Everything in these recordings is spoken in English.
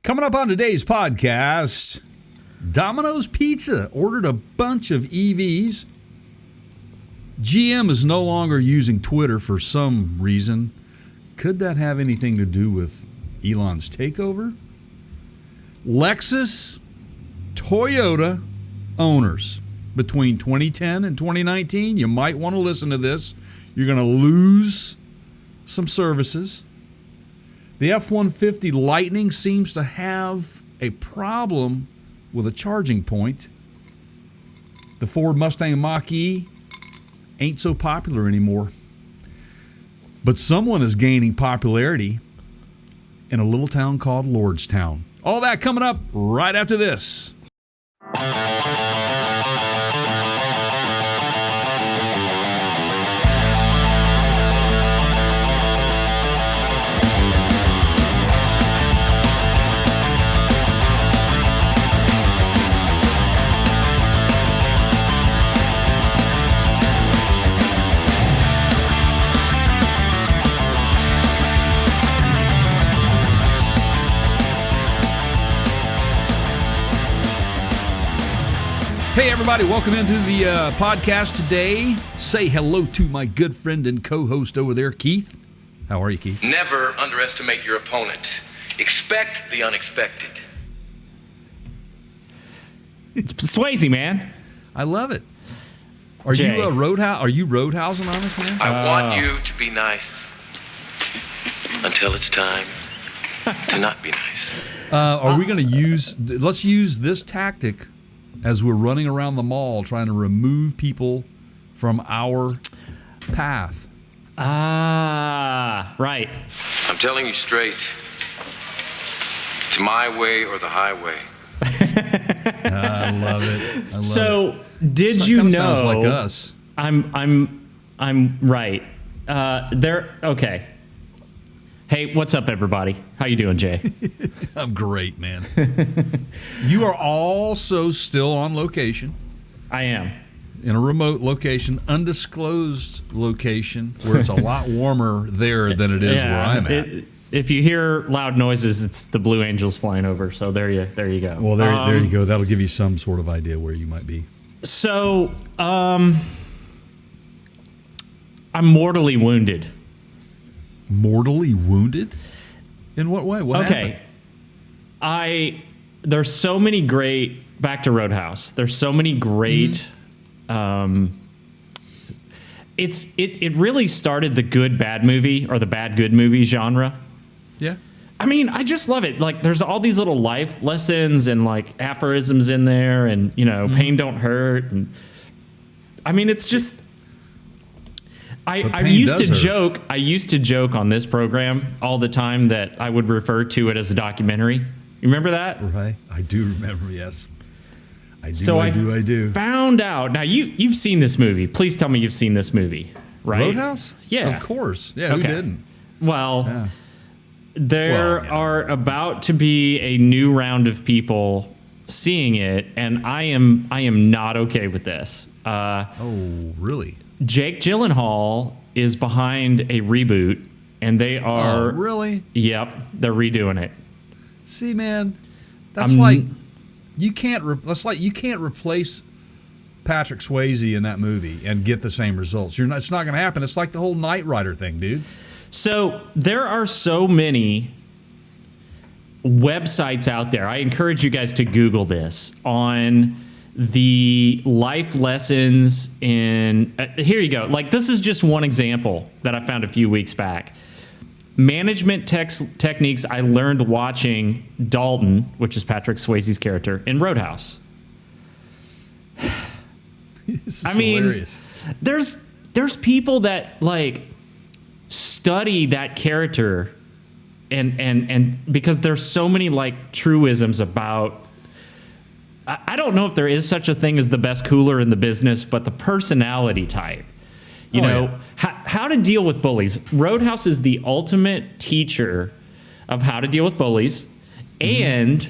Coming up on today's podcast, Domino's Pizza ordered a bunch of EVs. GM is no longer using Twitter for some reason. Could that have anything to do with Elon's takeover? Lexus, Toyota owners between 2010 and 2019. You might want to listen to this. You're going to lose some services. The F-150 Lightning seems to have a problem with a charging point. The Ford Mustang Mach-E ain't so popular anymore. But someone is gaining popularity in a little town called Lordstown. All that coming up right after this. Hey, everybody, welcome into the podcast today. Say hello to my good friend and co-host over there, Keith. How are you, Keith? Never underestimate your opponent. Expect the unexpected. It's Swayze, man. I love it. Are Jay. you roadhousing on us, man? I want you to be nice until it's time to not be nice. Are we going to let's use this tactic as we're running around the mall trying to remove people from our path. Right. I'm telling you straight. It's my way or the highway. I love it. So, did you kinda know? Sounds like us. I'm right. Okay. Hey, what's up, everybody? How you doing, Jay? I'm great, man. You are also still on location. I am. In a remote location, undisclosed location, where it's a lot warmer there than it is where I'm at. If you hear loud noises, it's the Blue Angels flying over. So there you go. Well, there you go. That'll give you some sort of idea where you might be. So, I'm mortally wounded. Mortally wounded? In what way? What happened? There's so many great, back to Roadhouse. There's so many great, it really started the good bad movie or the bad good movie genre. Yeah. I mean, I just love it. Like, there's all these little life lessons and like aphorisms in there, and pain don't hurt. And I mean, it's just. I used to joke on this program all the time that I would refer to it as a documentary. You remember that? Right. I do remember, yes. I do. Found out. Now, you've seen this movie. Please tell me you've seen this movie, right? Roadhouse? Yeah. Of course. Yeah, okay. Who didn't? Well, there are about to be a new round of people seeing it, and I am not okay with this. Oh, really? Jake Gyllenhaal is behind a reboot, and they are... Oh, really? Yep, they're redoing it. See, man, that's like you can't replace Patrick Swayze in that movie and get the same results. It's not going to happen. It's like the whole Knight Rider thing, dude. So there are so many websites out there. I encourage you guys to Google this on the life lessons in here you go. Like, this is just one example that I found a few weeks back. Management techniques I learned watching Dalton, which is Patrick Swayze's character, in Roadhouse. This is hilarious. There's people that like study that character and because there's so many like truisms about. I don't know if there is such a thing as the best cooler in the business, but the personality type. How to deal with bullies. Roadhouse is the ultimate teacher of how to deal with bullies and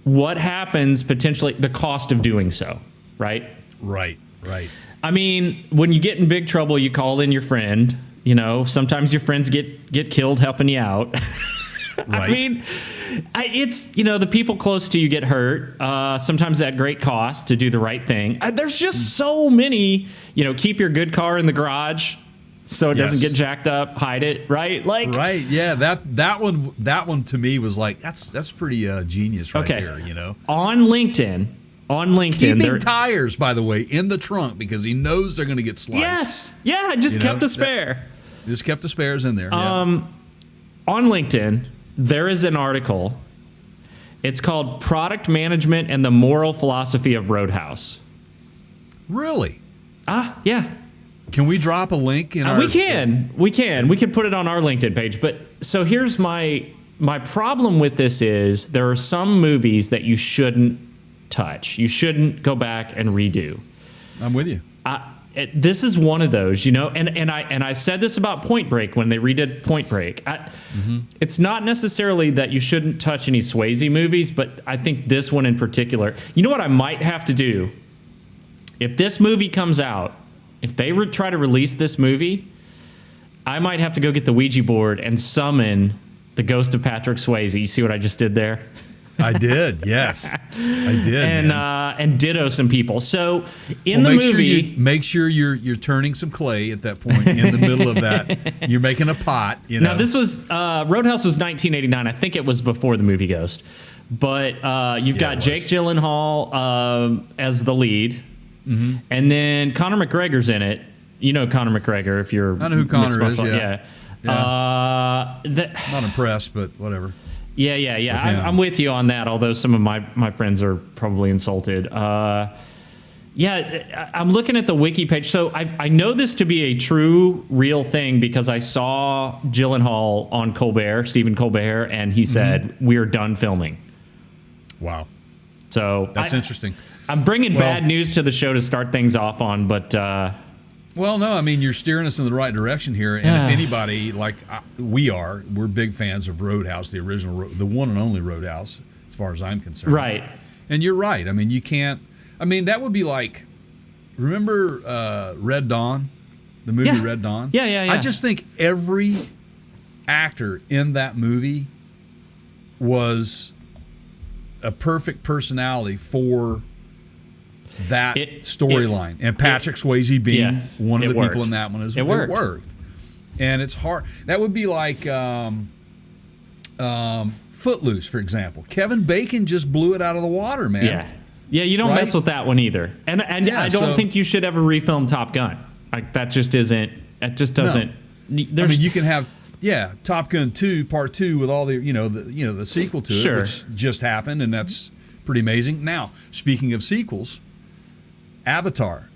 what happens potentially, the cost of doing so, right? Right. I mean, when you get in big trouble, you call in your friend. Sometimes your friends get killed helping you out. Right. I mean, It's, the people close to you get hurt, sometimes at great cost to do the right thing. There's just so many, keep your good car in the garage so it doesn't get jacked up, hide it, right? Right, yeah, that one to me was like, that's pretty genius right there, On LinkedIn, keeping tires, by the way, in the trunk because he knows they're going to get sliced. Yes, yeah, I just kept a spare. Just kept the spares in there. On LinkedIn, there is an article. It's called "Product Management and the Moral Philosophy of Roadhouse." Really? Yeah. Can we drop a link in our? We can put it on our LinkedIn page. But so here's my problem with this is there are some movies that you shouldn't touch. You shouldn't go back and redo. I'm with you. This is one of those, and I said this about Point Break when they redid Point Break. It's not necessarily that you shouldn't touch any Swayze movies, but I think this one in particular. You know what I might have to do? If this movie comes out, if they try to release this movie, I might have to go get the Ouija board and summon the ghost of Patrick Swayze. You see what I just did there? I did, yes, I did, and ditto some people. So in the movie, make sure you're turning some clay at that point in the middle of that. You're making a pot. Now this was Roadhouse was 1989. I think it was before the movie Ghost, but you've got Jake Gyllenhaal as the lead, and then Conor McGregor's in it. You know Conor McGregor if you're. I know who Conor is. Yeah. Not impressed, but whatever. Yeah. I'm with you on that, although some of my friends are probably insulted. I'm looking at the wiki page. So I know this to be a true, real thing because I saw Gyllenhaal on Colbert, Stephen Colbert, and he said, we're done filming. Wow. So that's interesting. I'm bringing bad news to the show to start things off on, but... Well, no, I mean, you're steering us in the right direction here. And if anybody, like we're big fans of Roadhouse, the original, the one and only Roadhouse, as far as I'm concerned. Right. And you're right. I mean, you can't, that would be like, remember Red Dawn, the movie Red Dawn? Yeah. I just think every actor in that movie was a perfect personality for that storyline, and Patrick Swayze being one of the people in that one it worked. And it's hard. That would be like Footloose, for example. Kevin Bacon just blew it out of the water, man. Yeah. You don't mess with that one either. And I don't think you should ever refilm Top Gun. Like that just isn't. It just doesn't. No. You can have Top Gun 2 Part 2 with all the the sequel to it, which just happened, and that's pretty amazing. Now, speaking of sequels. Avatar,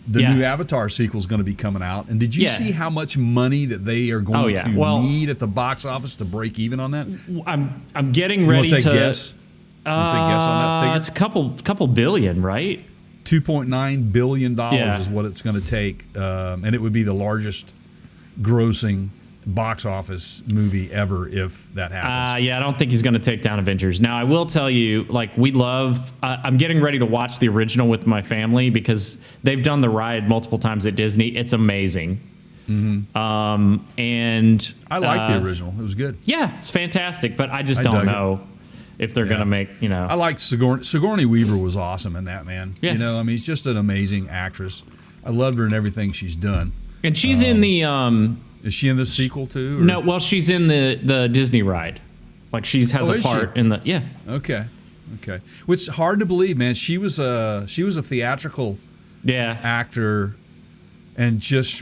the new Avatar sequel is going to be coming out, and did you see how much money that they are going to need at the box office to break even on that? I'm getting ready to take a guess. Want to take a guess on that figure? It's a couple billion, right? $2.9 billion is what it's going to take, and it would be the largest grossing box office movie ever if that happens. I don't think he's going to take down Avengers. Now, I will tell you, I'm getting ready to watch the original with my family because they've done the ride multiple times at Disney. It's amazing. And I like the original. It was good. Yeah, it's fantastic, but I just don't know if they're going to make, I liked Sigourney Weaver was awesome in that, man. Yeah. She's just an amazing actress. I loved her in everything she's done. And she's in the... Is she in the sequel too? Or? No, well, she's in the Disney ride. Like she has a part in the Okay. Which is hard to believe, man. She was a theatrical actor, and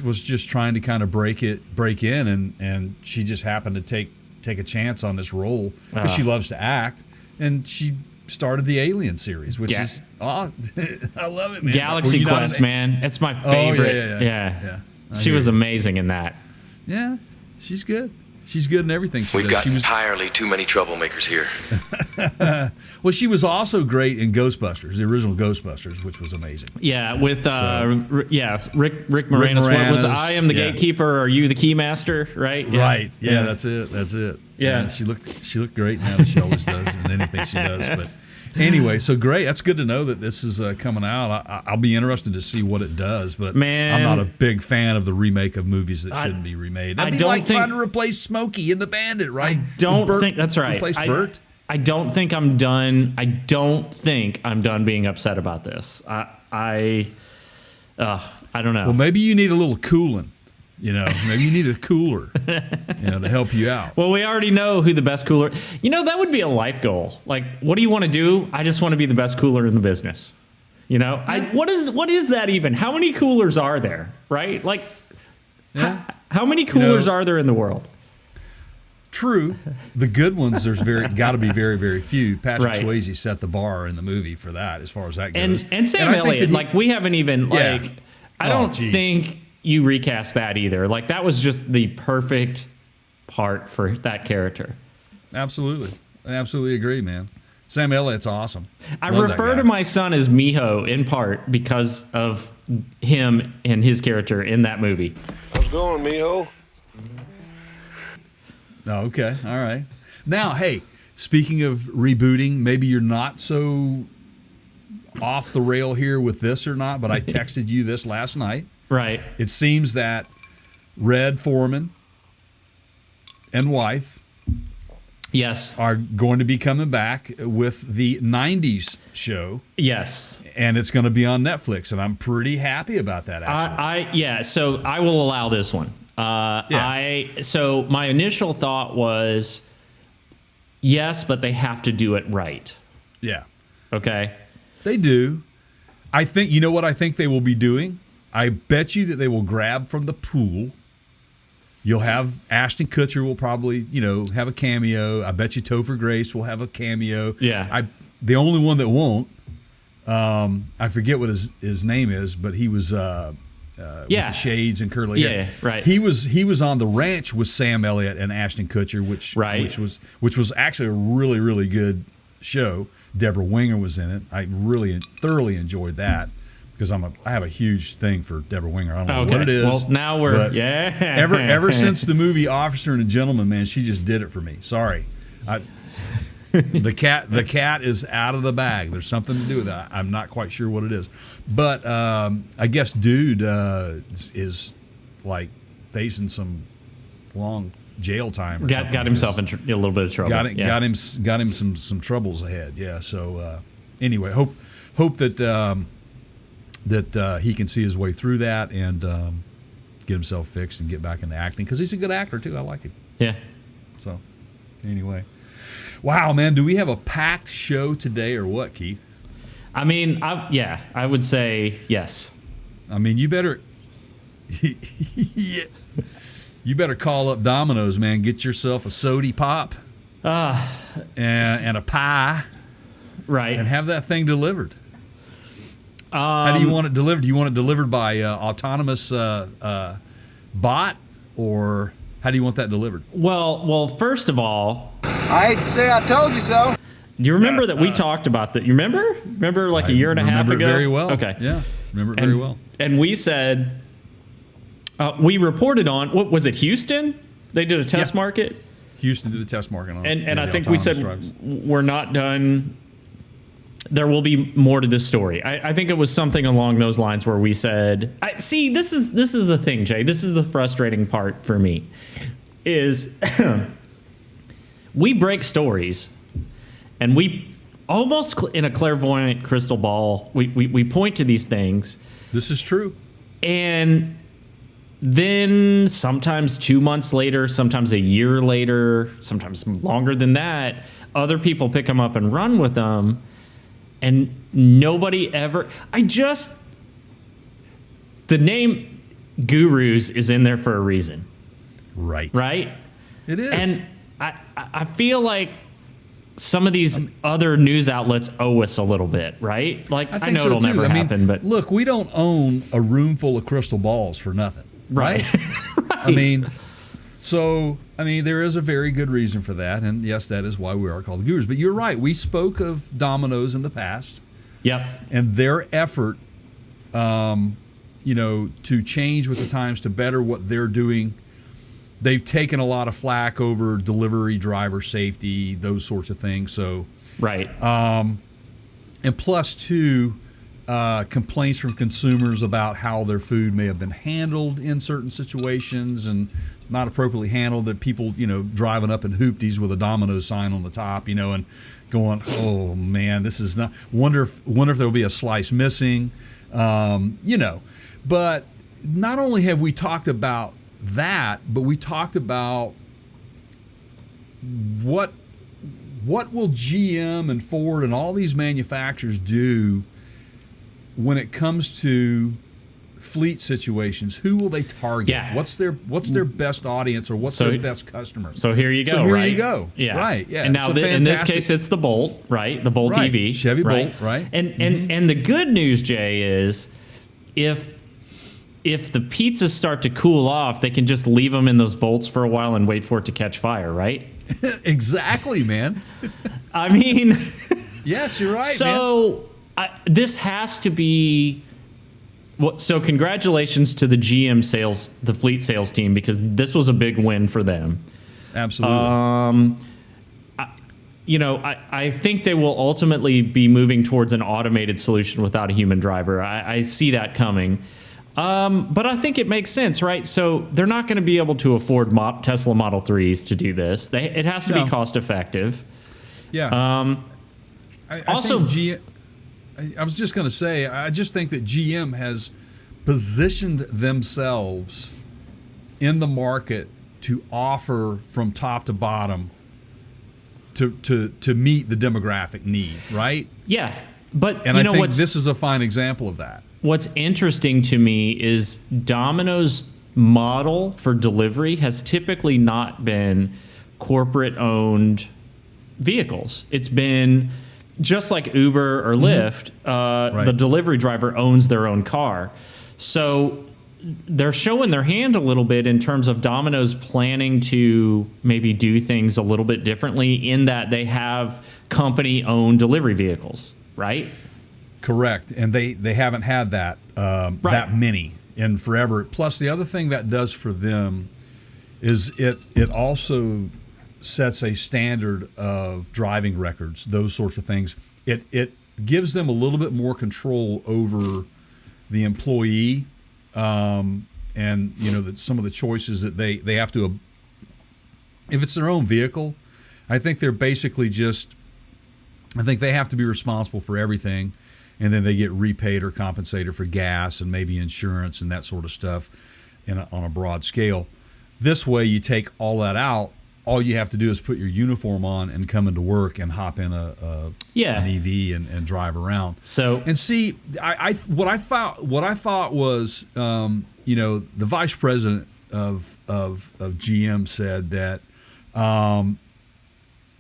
was just trying to kind of break in, and she just happened to take a chance on this role because she loves to act, and she started the Alien series, which is I love it, man. Galaxy Quest, man. It's my favorite. Yeah. She was amazing in that. Yeah, she's good. She's good in everything she does. We've got entirely too many troublemakers here. Well, she was also great in Ghostbusters, the original Ghostbusters, which was amazing. Yeah, with Rick Moranis. What was I am the gatekeeper, or are you the keymaster? Right. Yeah. Right. Yeah, that's it. Yeah. She looked great now. She always does in anything she does. But anyway, so great. That's good to know that this is coming out. I'll be interested to see what it does. But Man. I'm not a big fan of the remake of movies that shouldn't be remade. I That'd be don't like think- trying to replace Smokey and the Bandit, right? I don't Burt- think that's right. Replace Burt. I don't think I'm done. I don't think I'm done being upset about this. I don't know. Well, maybe you need a little cooling. Maybe you need a cooler, to help you out. Well, we already know who the best cooler. That would be a life goal. Like, what do you want to do? I just want to be the best cooler in the business. What is that even? How many coolers are there? Right? Like, how many coolers are there in the world? True, the good ones. There's got to be very, very few. Patrick Right. Swayze set the bar in the movie for that, as far as that goes. And Sam I think Elliott, that we haven't even Yeah. I Oh, don't geez. think you recast that either. Like, that was just the perfect part for that character. Absolutely, I absolutely agree, man. Sam Elliott's awesome. I Love that refer guy. to my son as Miho in part because of him and his character in that movie. How's it going, mijo? Oh, okay, all right. Now, hey, speaking of rebooting, maybe you're not so off the rail here with this or not, but I texted you this last night. Right. It seems that Red Foreman and wife Yes. are going to be coming back with the 90s show, Yes. and it's going to be on Netflix, and I'm pretty happy about that, actually. So I will allow this one. So my initial thought was yes, but they have to do it right. Yeah, Okay. they do. I think, you know what I think they will be doing? I bet you that they will grab from the pool. You'll have Ashton Kutcher will probably, have a cameo. I bet you Topher Grace will have a cameo. Yeah. The only one that won't, I forget what his name is, but he was with the shades and curly hair. Yeah, right. He was on the ranch with Sam Elliott and Ashton Kutcher, which was actually a really, really good show. Deborah Winger was in it. I really thoroughly enjoyed that because I have a huge thing for Deborah Winger. I don't know what it is. Well, now but ever since the movie Officer and a Gentleman, man, she just did it for me. Sorry. The cat is out of the bag. There's something to do with that. I'm not quite sure what it is, but I guess dude is like facing some long jail time. Or something got himself in a little bit of trouble. Got him some troubles ahead. Yeah. So anyway, hope that he can see his way through that and get himself fixed and get back into acting because he's a good actor too. I like him. Yeah. So anyway. Wow, man, do we have a packed show today or what, Keith? I mean, I would say yes. I mean, you better you better call up Domino's, man. Get yourself a sody pop and a pie Right. and have that thing delivered. How do you want it delivered? Do you want it delivered by autonomous bot, or how do you want that delivered? Well, first of all, I hate to say I told you so. do you remember that we talked about that? You remember? Remember like a year and a half ago? Remember it very well. Okay. Yeah, remember it very well. And we said, we reported on, what was it, Houston? They did a test market? Houston did a test market on it. And I think we said we're not done. There will be more to this story. I think it was something along those lines where we said, see, this is the thing, Jay. This is the frustrating part for me, is we break stories, and we almost in a clairvoyant crystal ball, we point to these things, This is true. and then sometimes 2 months later, sometimes a year later, sometimes longer than that, other people pick them up and run with them. And nobody ever. The name Gurus is in there for a reason, Right. right? It is. And I feel like some of these other news outlets owe us a little bit, right? Like, I think know so it'll too. never happen, but look, we don't own a room full of crystal balls for nothing, right? I mean, there is a very good reason for that, and yes, that is why we are called the Gurus. But you're right. We spoke of Domino's in the past, yep. and their effort, to change with the times to better what they're doing they've taken a lot of flack over delivery driver safety, those sorts of things. So, Right. and plus two, complaints from consumers about how their food may have been handled in certain situations and not appropriately handled. That people, driving up in hoopties with a Domino's sign on the top, and going, oh man, this is not. Wonder if there'll be a slice missing, But not only have we talked about that, but we talked about what will GM and Ford and all these manufacturers do when it comes to fleet situations. Who will they target? Yeah. What's their best audience, or what's their best customer? So here you go. So here right? you go. Yeah. Right. Yeah. And now So in this fantastic. case, it's the Bolt, right? The Bolt Right. EV, Chevy right? Bolt, right. And the good news, Jay, is if the pizzas start to cool off, they can just leave them in those bolts for a while and wait for it to catch fire, right? Exactly, man. I mean, Yes, you're right, man. so this has to be. Well, so congratulations to the GM the fleet sales team, because this was a big win for them. Absolutely. I think they will ultimately be moving towards an automated solution without a human driver. I see that coming. But I think it makes sense, right? So they're not going to be able to afford Tesla Model 3s to do this. It has to No. be cost effective. Yeah. I also- think I was just going to say, I just think that GM has positioned themselves in the market to offer from top to bottom to meet the demographic need, right? Yeah. But And you I know think what's this is a fine example of that. What's interesting to me is Domino's model for delivery has typically not been corporate owned vehicles. It's been just like Uber or Lyft, Right. the delivery driver owns their own car. So they're showing their hand a little bit in terms of Domino's planning to maybe do things a little bit differently, in that they have company owned delivery vehicles, right? Correct, and they haven't had that that many in forever. Plus, the other thing that does for them is it also sets a standard of driving records, those sorts of things. It gives them a little bit more control over the employee, and some of the choices that they have to. If it's their own vehicle, I think they're basically I think they have to be responsible for everything. And then they get repaid or compensated for gas and maybe insurance and that sort of stuff on a broad scale. This way, you take all that out. All you have to do is put your uniform on and come into work and hop in an EV and drive around. So And see, what I thought was, the vice president of GM said that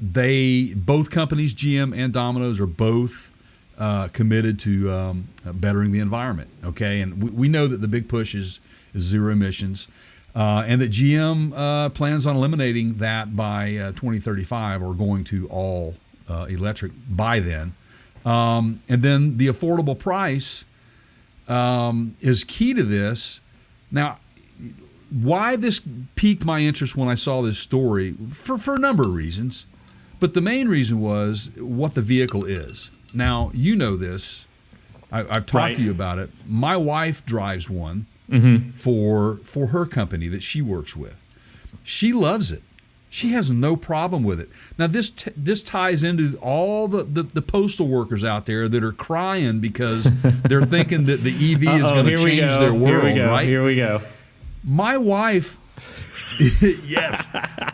both companies, GM and Domino's, are both committed to bettering the environment. Okay, and we know that the big push is zero emissions, and that GM plans on eliminating that by 2035, or going to all electric by then. And then the affordable price is key to this. Now, why this piqued my interest when I saw this story, for a number of reasons, but the main reason was what the vehicle is. Now, you know this. I've talked Right. to you about it. My wife drives one for her company that she works with. She loves it. She has no problem with it. Now, this ties into all the postal workers out there that are crying because they're thinking that the EV is going to change their world, right? Here we go. My wife, yes,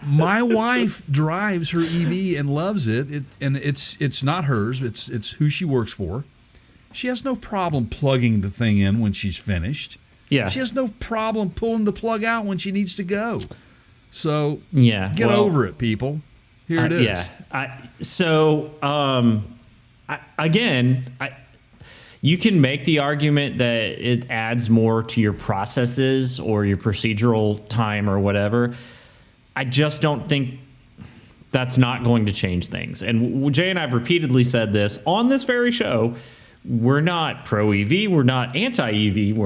my wife drives her EV and loves it. And it's not hers. It's who she works for. She has no problem plugging the thing in when she's finished. Yeah. She has no problem pulling the plug out when she needs to go. So Yeah. get well, over it, people. Here it is. Yeah. You can make the argument that it adds more to your processes or your procedural time or whatever. I just don't think that's not going to change things. And Jay and I have repeatedly said this on this very show. We're not pro EV. We're not anti EV.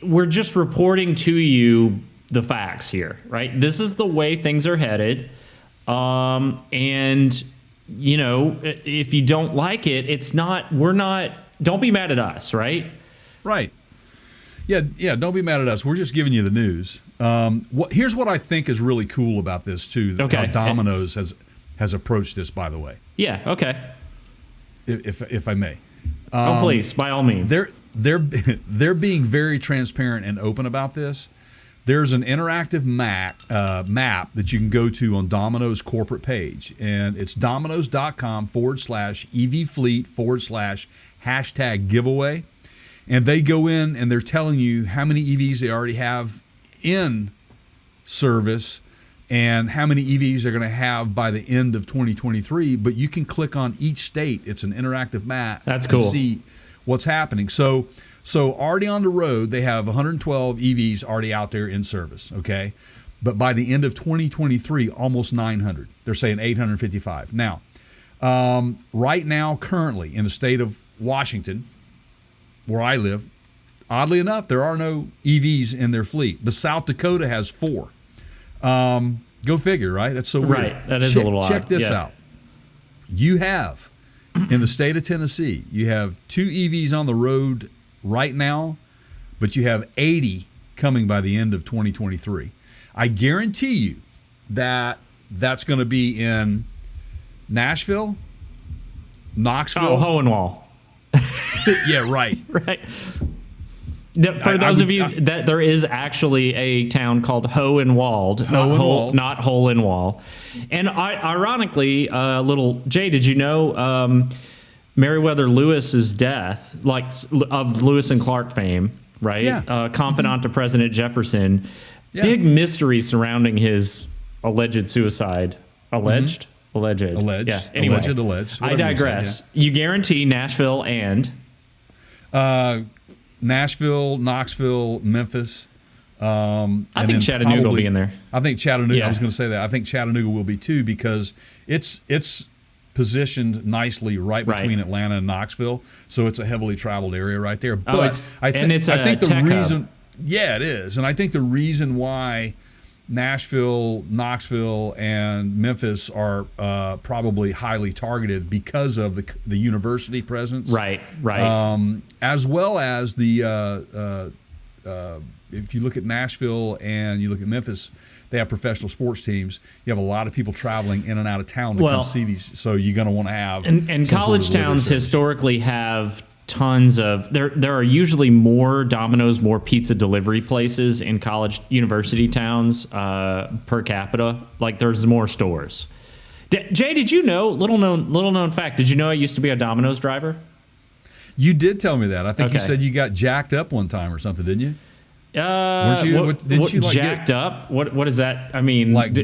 We're just reporting to you the facts here, right? This is the way things are headed. And, you know, if you don't like it, don't be mad at us, right? Right. Yeah, don't be mad at us. We're just giving you the news. Here's what I think is really cool about this, too, Okay. how Domino's has approached this, by the way, Yeah, okay. if I may. Please, by all means. They're being very transparent and open about this. There's an interactive map that you can go to on Domino's corporate page, and it's domino's.com/EVFleet/#giveaway. And they go in and they're telling you how many EVs they already have in service and how many EVs they're going to have by the end of 2023. But you can click on each state. It's an interactive map. That's cool. And see what's happening. So already on the road, they have 112 EVs already out there in service, okay? But by the end of 2023, almost 900. They're saying 855. Now, right now, currently, in the state of Washington, where I live, oddly enough, there are no EVs in their fleet. But South Dakota has 4. Go figure, right? That's so weird. Right, that is a little odd. Check this Yeah. out. You have, in the state of Tennessee, you have 2 EVs on the road right now, but you have 80 coming by the end of 2023. I guarantee you that that's going to be in Nashville, Knoxville. Oh, Hohenwald. Yeah, right. Right. For those of you that there is actually a town called Hohenwald, not Hole in Wall. And ironically, little Jay, did you know Meriwether Lewis's death, like of Lewis and Clark fame, right? Yeah. Confidant to President Jefferson. Yeah. Big mystery surrounding his alleged suicide. Alleged. Yeah. Anyway, alleged. I digress. You guarantee Nashville and Nashville, Knoxville, Memphis. I think Chattanooga will be in there. I think Chattanooga. Yeah. I was going to say that. I think Chattanooga will be too because it's positioned nicely right between Atlanta and Knoxville, so it's a heavily traveled area right there. But I think the tech reason, hub. yeah, it is, and I think the reason why Nashville, Knoxville, and Memphis are probably highly targeted because of the university presence. Right. As well as the if you look at Nashville and you look at Memphis, they have professional sports teams. You have a lot of people traveling in and out of town to come see these. So you're going to want to have and college towns historically have tons of there are usually more Domino's, more pizza delivery places in college university towns per capita. Like there's more stores. Jay, did you know, little known fact, did you know I used to be a Domino's driver? You did tell me that. I think you Okay. said you got jacked up one time or something, didn't you? Didn't you like jacked up? What is that? I mean, like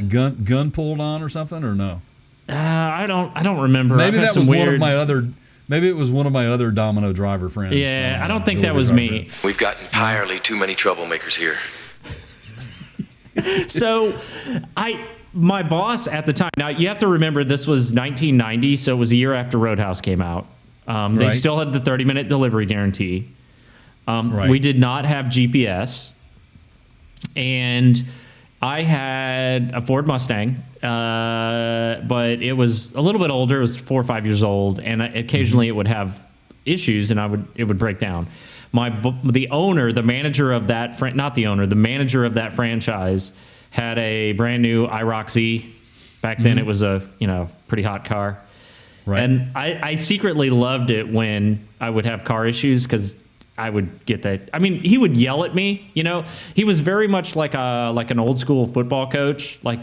gun pulled on or something, or no? I don't remember. Maybe that was weird... one of my other. Maybe it was one of my other Domino driver friends. Yeah, I don't think that was me. Friends. We've got entirely too many troublemakers here. So, my boss at the time. Now you have to remember this was 1990, so it was a year after Roadhouse came out. They still had the 30-minute delivery guarantee. We did not have GPS, and I had a Ford Mustang, but it was a little bit older. It was 4 or 5 years old, and occasionally it would have issues, and it would break down. The owner, the manager of that the manager of that franchise had a brand new IROC Z. Back then, it was a pretty hot car. Right. And I secretly loved it when I would have car issues because I would get that. I mean, he would yell at me. He was very much like an old school football coach. Like,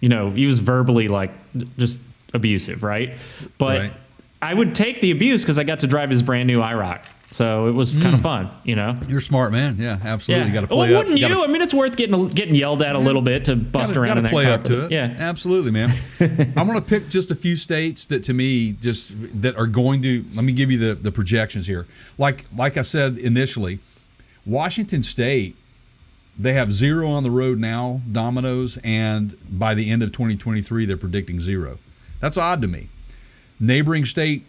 he was verbally just abusive, right? But I would take the abuse because I got to drive his brand new IROC. So it was kind of fun, You're smart, man. Yeah, absolutely. You got to play well, up. Wouldn't you? I mean, it's worth getting yelled at a little bit to bust around in that play car. up to it. Yeah, absolutely, man. I'm going to pick just a few states that, to me, that are going to. Let me give you the projections here. Like I said initially, Washington State, they have 0 on the road now, Domino's, and by the end of 2023, they're predicting 0. That's odd to me. Neighboring state,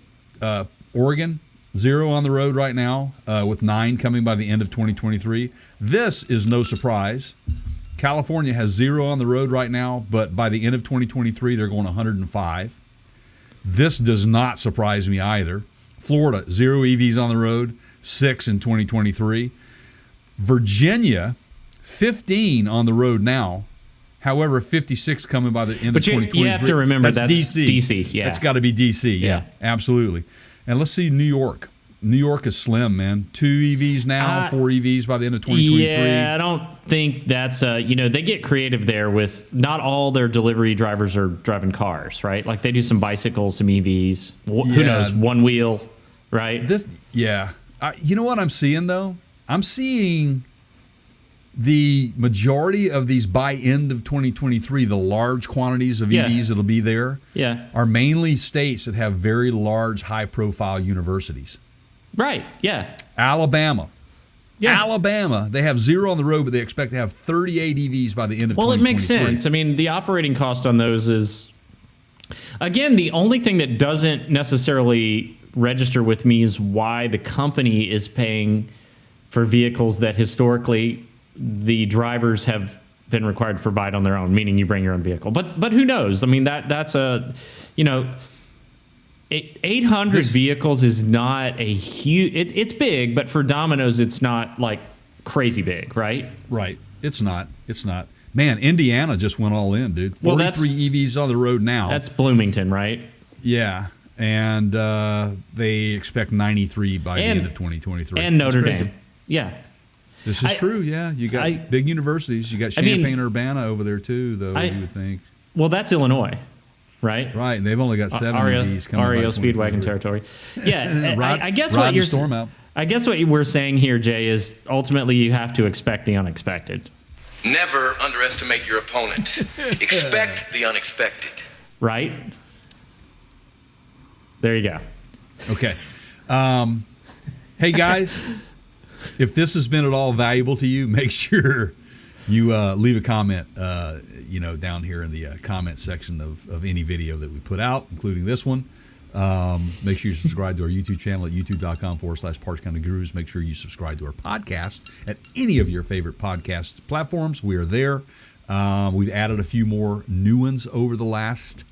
Oregon. 0 on the road right now, with 9 coming by the end of 2023. This is no surprise. California has 0 on the road right now, but by the end of 2023, they're going 105. This does not surprise me either. Florida, 0 EVs on the road, 6 in 2023. Virginia, 15 on the road now. However, 56 coming by the end of 2023. You have to remember that's DC. DC, yeah. That's got to be DC, yeah, absolutely. And let's see New York. New York is slim, man. 2 EVs now, 4 EVs by the end of 2023. Yeah, I don't think that's they get creative there with not all their delivery drivers are driving cars, right? Like they do some bicycles, some EVs. Who knows? One wheel, right? You know what I'm seeing though? I'm seeing the majority of these by end of 2023, the large quantities of EVs that'll be there, are mainly states that have very large, high-profile universities. Right. Yeah. Alabama. They have 0 on the road, but they expect to have 38 EVs by the end of 2023. Well, it makes sense. I mean, the operating cost on those is, again, the only thing that doesn't necessarily register with me is why the company is paying for vehicles that historically the drivers have been required to provide on their own, meaning you bring your own vehicle. But who knows? I mean, that's a, 800 vehicles is not a huge. It's big, but for Domino's, it's not like crazy big, right? Right. It's not. Man, Indiana just went all in, dude. 43 EVs on the road now. That's Bloomington, right? Yeah. And they expect 93 by the end of 2023. And Notre Dame. Yeah. This is true, yeah. You got big universities. You got Champaign-Urbana over there, too, though, you would think. Well, that's Illinois, right? Right, and they've only got 7 EVs coming REO Speedwagon territory. Yeah, I guess what you're storm out. I guess what we're saying here, Jay, is ultimately you have to expect the unexpected. Never underestimate your opponent. Expect the unexpected. Right? There you go. Okay. Hey, guys, if this has been at all valuable to you, make sure you leave a comment, down here in the comment section of any video that we put out, including this one. Make sure you subscribe to our YouTube channel at youtube.com/Parts County Gurus. Make sure you subscribe to our podcast at any of your favorite podcast platforms. We are there. We've added a few more new ones over the last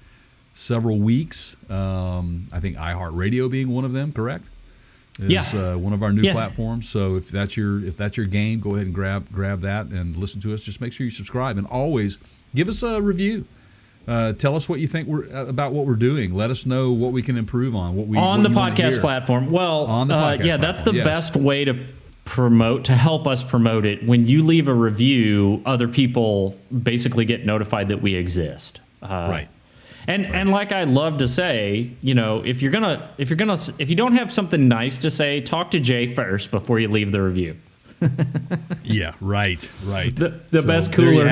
several weeks. I think iHeartRadio being one of them, correct? Is one of our new platforms. So if that's your game, go ahead and grab that and listen to us. Just make sure you subscribe and always give us a review. Tell us what you think about what we're doing. Let us know what we can improve on. On the podcast platform. Well, on the podcast that's the best way to help us promote it. When you leave a review, other people basically get notified that we exist. Right. And like I love to say, if you don't have something nice to say, talk to Jay first before you leave the review. Yeah, right. The best cooler,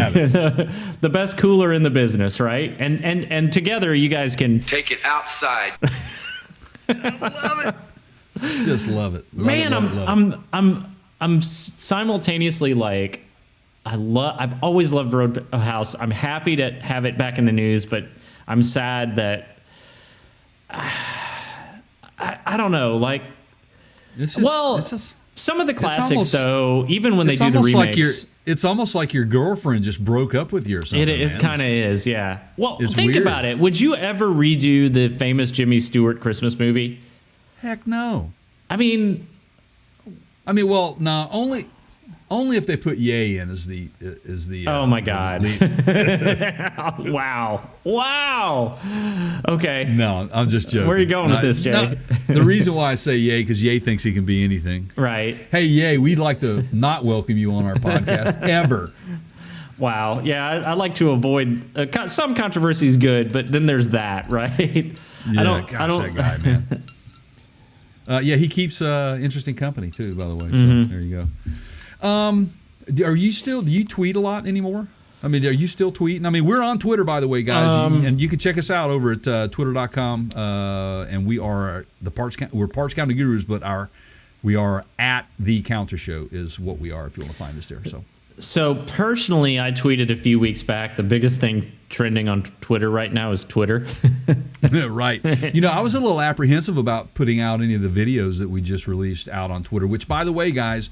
the best cooler in the business, right? And together you guys can take it outside. Love it. Just love it. I'm simultaneously like, I've always loved Roadhouse. I'm happy to have it back in the news, but I'm sad that I don't know. Like, some of the classics, though, even when they do the remakes, it's almost like your girlfriend just broke up with you or something. It kind of is, yeah. Well, think about it. Would you ever redo the famous Jimmy Stewart Christmas movie? Heck no. I mean, well, no, only if they put Ye in as the. Oh my God! Wow. Okay. No, I'm just joking. Where are you going with this, Jay? No, the reason why I say Ye because Ye thinks he can be anything. Right. Hey Ye, we'd like to not welcome you on our podcast ever. Wow. Yeah, I like to avoid some controversy is good, but then there's that, right? Yeah, that guy, man. He keeps interesting company too, by the way. So there you go. Do you tweet a lot anymore? I mean, are you still tweeting? I mean, we're on Twitter, by the way, guys, and you can check us out over at twitter.com. And we are we're Parts County Gurus, but we are at The Counter Show is what we are if you want to find us there. So personally, I tweeted a few weeks back. The biggest thing trending on Twitter right now is Twitter. Right. I was a little apprehensive about putting out any of the videos that we just released out on Twitter, which, by the way, guys,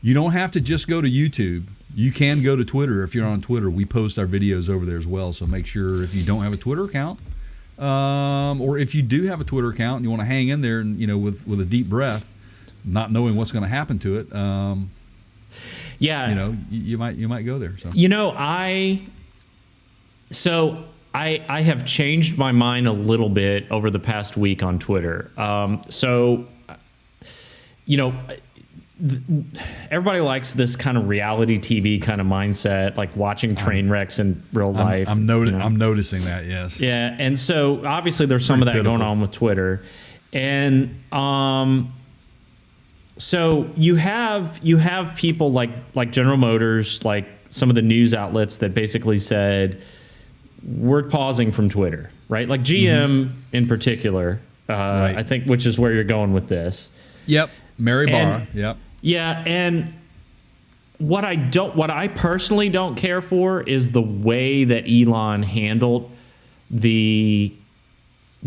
You don't have to just go to YouTube. You can go to Twitter. If you're on Twitter, we post our videos over there as well. So make sure if you don't have a Twitter account, or if you do have a Twitter account and you want to hang in there and with a deep breath, not knowing what's going to happen to it, you might go there. So I have changed my mind a little bit over the past week on Twitter. Everybody likes this kind of reality TV kind of mindset, like watching train wrecks in real life. I'm noticing that, yes. Yeah, and so obviously there's some of that going on with Twitter, and so you have people like General Motors, like some of the news outlets that basically said we're pausing from Twitter, right? Like GM in particular, Right. I think, which is where you're going with this. Yep, Mary Barra. Yep. Yeah, and what I personally don't care for is the way that Elon handled the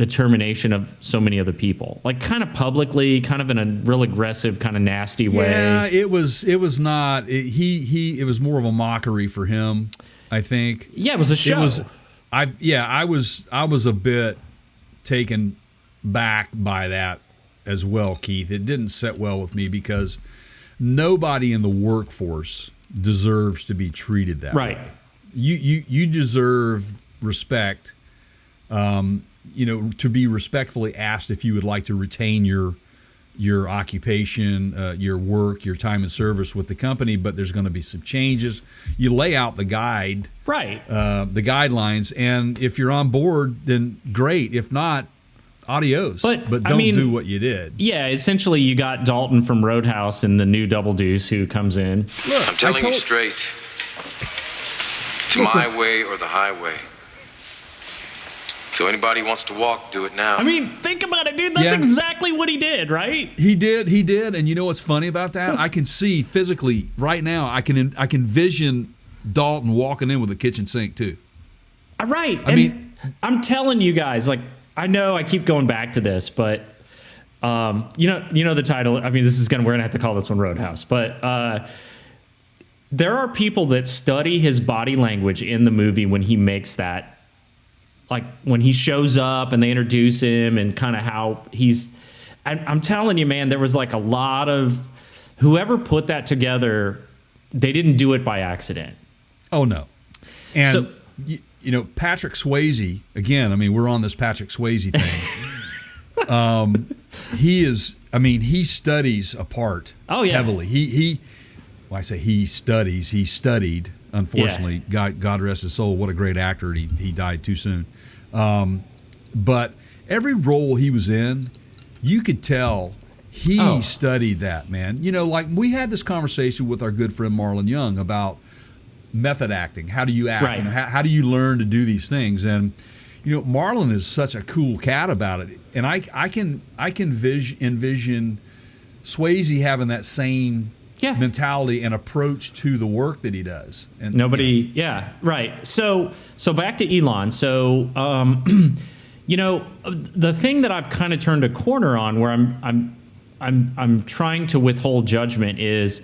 termination of so many other people, like kind of publicly, kind of in a real aggressive, kind of nasty way. Yeah, it was not. It was more of a mockery for him, I think. Yeah, it was a show. I was a bit taken back by that as well, Keith. It didn't sit well with me because nobody in the workforce deserves to be treated that Right. way. You deserve respect. To be respectfully asked if you would like to retain your occupation, your work, your time and service with the company, but there's going to be some changes. You lay out the guide, Right. the guidelines, and if you're on board, then great. If not, adios. But, don't do what you did. Yeah, essentially you got Dalton from Roadhouse in the new Double Deuce who comes in. Look, I'm telling you straight. It's my way or the highway. So anybody wants to walk, do it now. I mean, think about it, dude. That's Yeah. exactly what he did, right? He did, and you know what's funny about that? I can see physically right now. I can envision Dalton walking in with a kitchen sink too. Right. I mean, I'm telling you guys, like, I know I keep going back to this, but you know the title. I mean, we're gonna have to call this one Roadhouse, but there are people that study his body language in the movie when he makes that, like when he shows up and they introduce him and kind of how he's. I'm telling you, man, there was like a lot of whoever put that together. They didn't do it by accident. Oh no, and. So- Patrick Swayze, again, I mean, we're on this Patrick Swayze thing. He studies a part heavily. He studied, unfortunately, God rest his soul, what a great actor, he died too soon. But every role he was in, you could tell he studied that, man. Like we had this conversation with our good friend Marlon Young about method acting. How do you act? Right. And how do you learn to do these things? And Marlon is such a cool cat about it. And I can envision Swayze having that same mentality and approach to the work that he does. And right. So back to Elon. So the thing that I've kind of turned a corner on, where I'm trying to withhold judgment, is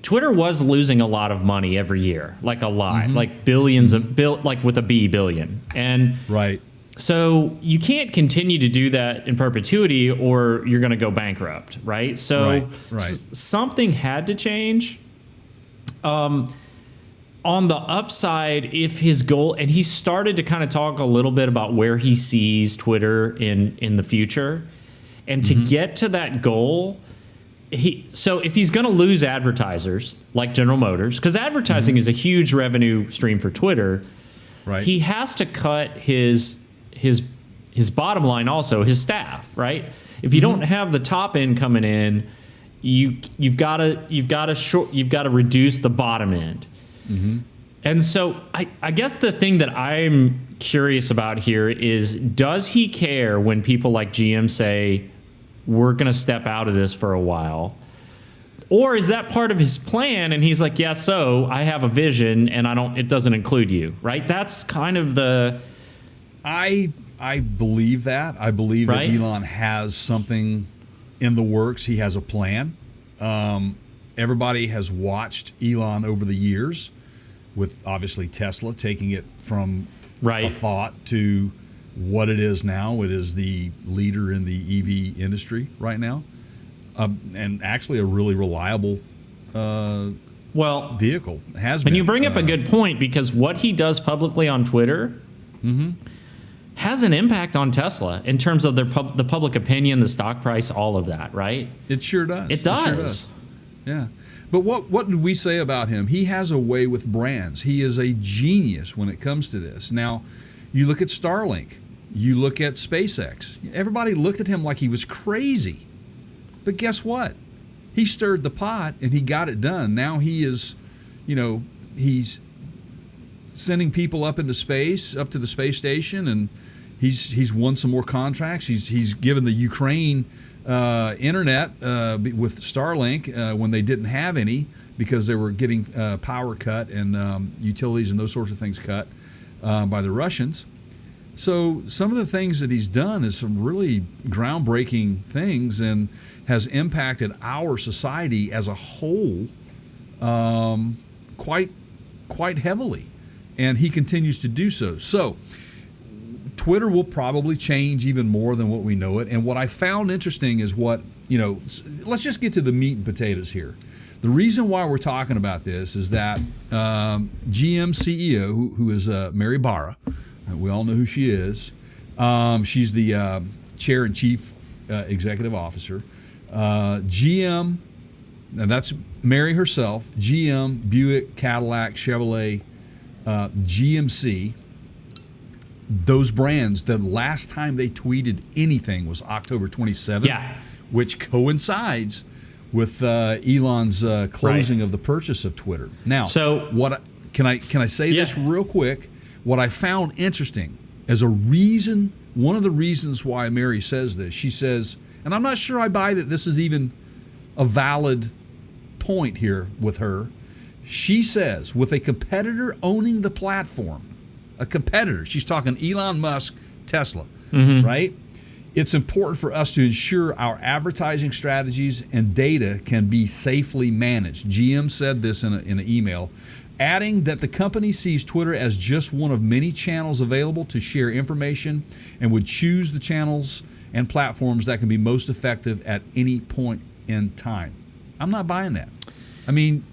Twitter was losing a lot of money every year, like a lot, like billions of like with a B, billion. And right. So you can't continue to do that in perpetuity or you're going to go bankrupt, right? So something had to change. On the upside, if his goal, and he started to kind of talk a little bit about where he sees Twitter in the future, and to get to that goal, so if he's going to lose advertisers like General Motors, because advertising is a huge revenue stream for Twitter, right? He has to cut his bottom line, also his staff, right? If you don't have the top end coming in, you've got to reduce the bottom end. And so I guess the thing that I'm curious about here is, does he care when people like GM say, we're going to step out of this for a while? Or is that part of his plan and he's like, yeah, so I have a vision and it doesn't include you, right? That's kind of the... I believe that. I believe that Elon has something in the works. He has a plan. everybody has watched Elon over the years, with obviously Tesla taking it from a thought to what it is now. It is the leader in the EV industry right now, and actually a really reliable vehicle has been. And you bring up a good point, because what he does publicly on Twitter has an impact on Tesla in terms of the public opinion, the stock price, all of that, right? It sure does. It does. Sure does. Yeah. But what did we say about him? He has a way with brands. He is a genius when it comes to this. Now, you look at Starlink. You look at SpaceX. Everybody looked at him like he was crazy. But guess what? He stirred the pot and he got it done. Now he is, he's sending people up into space, up to the space station, and he's won some more contracts. He's given the Ukraine internet with Starlink when they didn't have any, because they were getting power cut and utilities and those sorts of things cut by the Russians. So some of the things that he's done is some really groundbreaking things and has impacted our society as a whole quite heavily. And he continues to do so. So Twitter will probably change even more than what we know it. And what I found interesting is let's just get to the meat and potatoes here. The reason why we're talking about this is that GM CEO, who is Mary Barra, we all know who she is. She's the chair and chief executive officer. GM, and that's Mary herself, GM, Buick, Cadillac, Chevrolet, GMC, those brands, the last time they tweeted anything was October 27th, which coincides with Elon's closing of the purchase of Twitter. Now, can I say this real quick? What I found interesting as one of the reasons why Mary says this, she says, and I'm not sure I buy that this is even a valid point here with her. She says, with a competitor owning the platform, a competitor, she's talking Elon Musk, Tesla, right? It's important for us to ensure our advertising strategies and data can be safely managed. GM said this in an email, adding that the company sees Twitter as just one of many channels available to share information and would choose the channels and platforms that can be most effective at any point in time. I'm not buying that. I mean,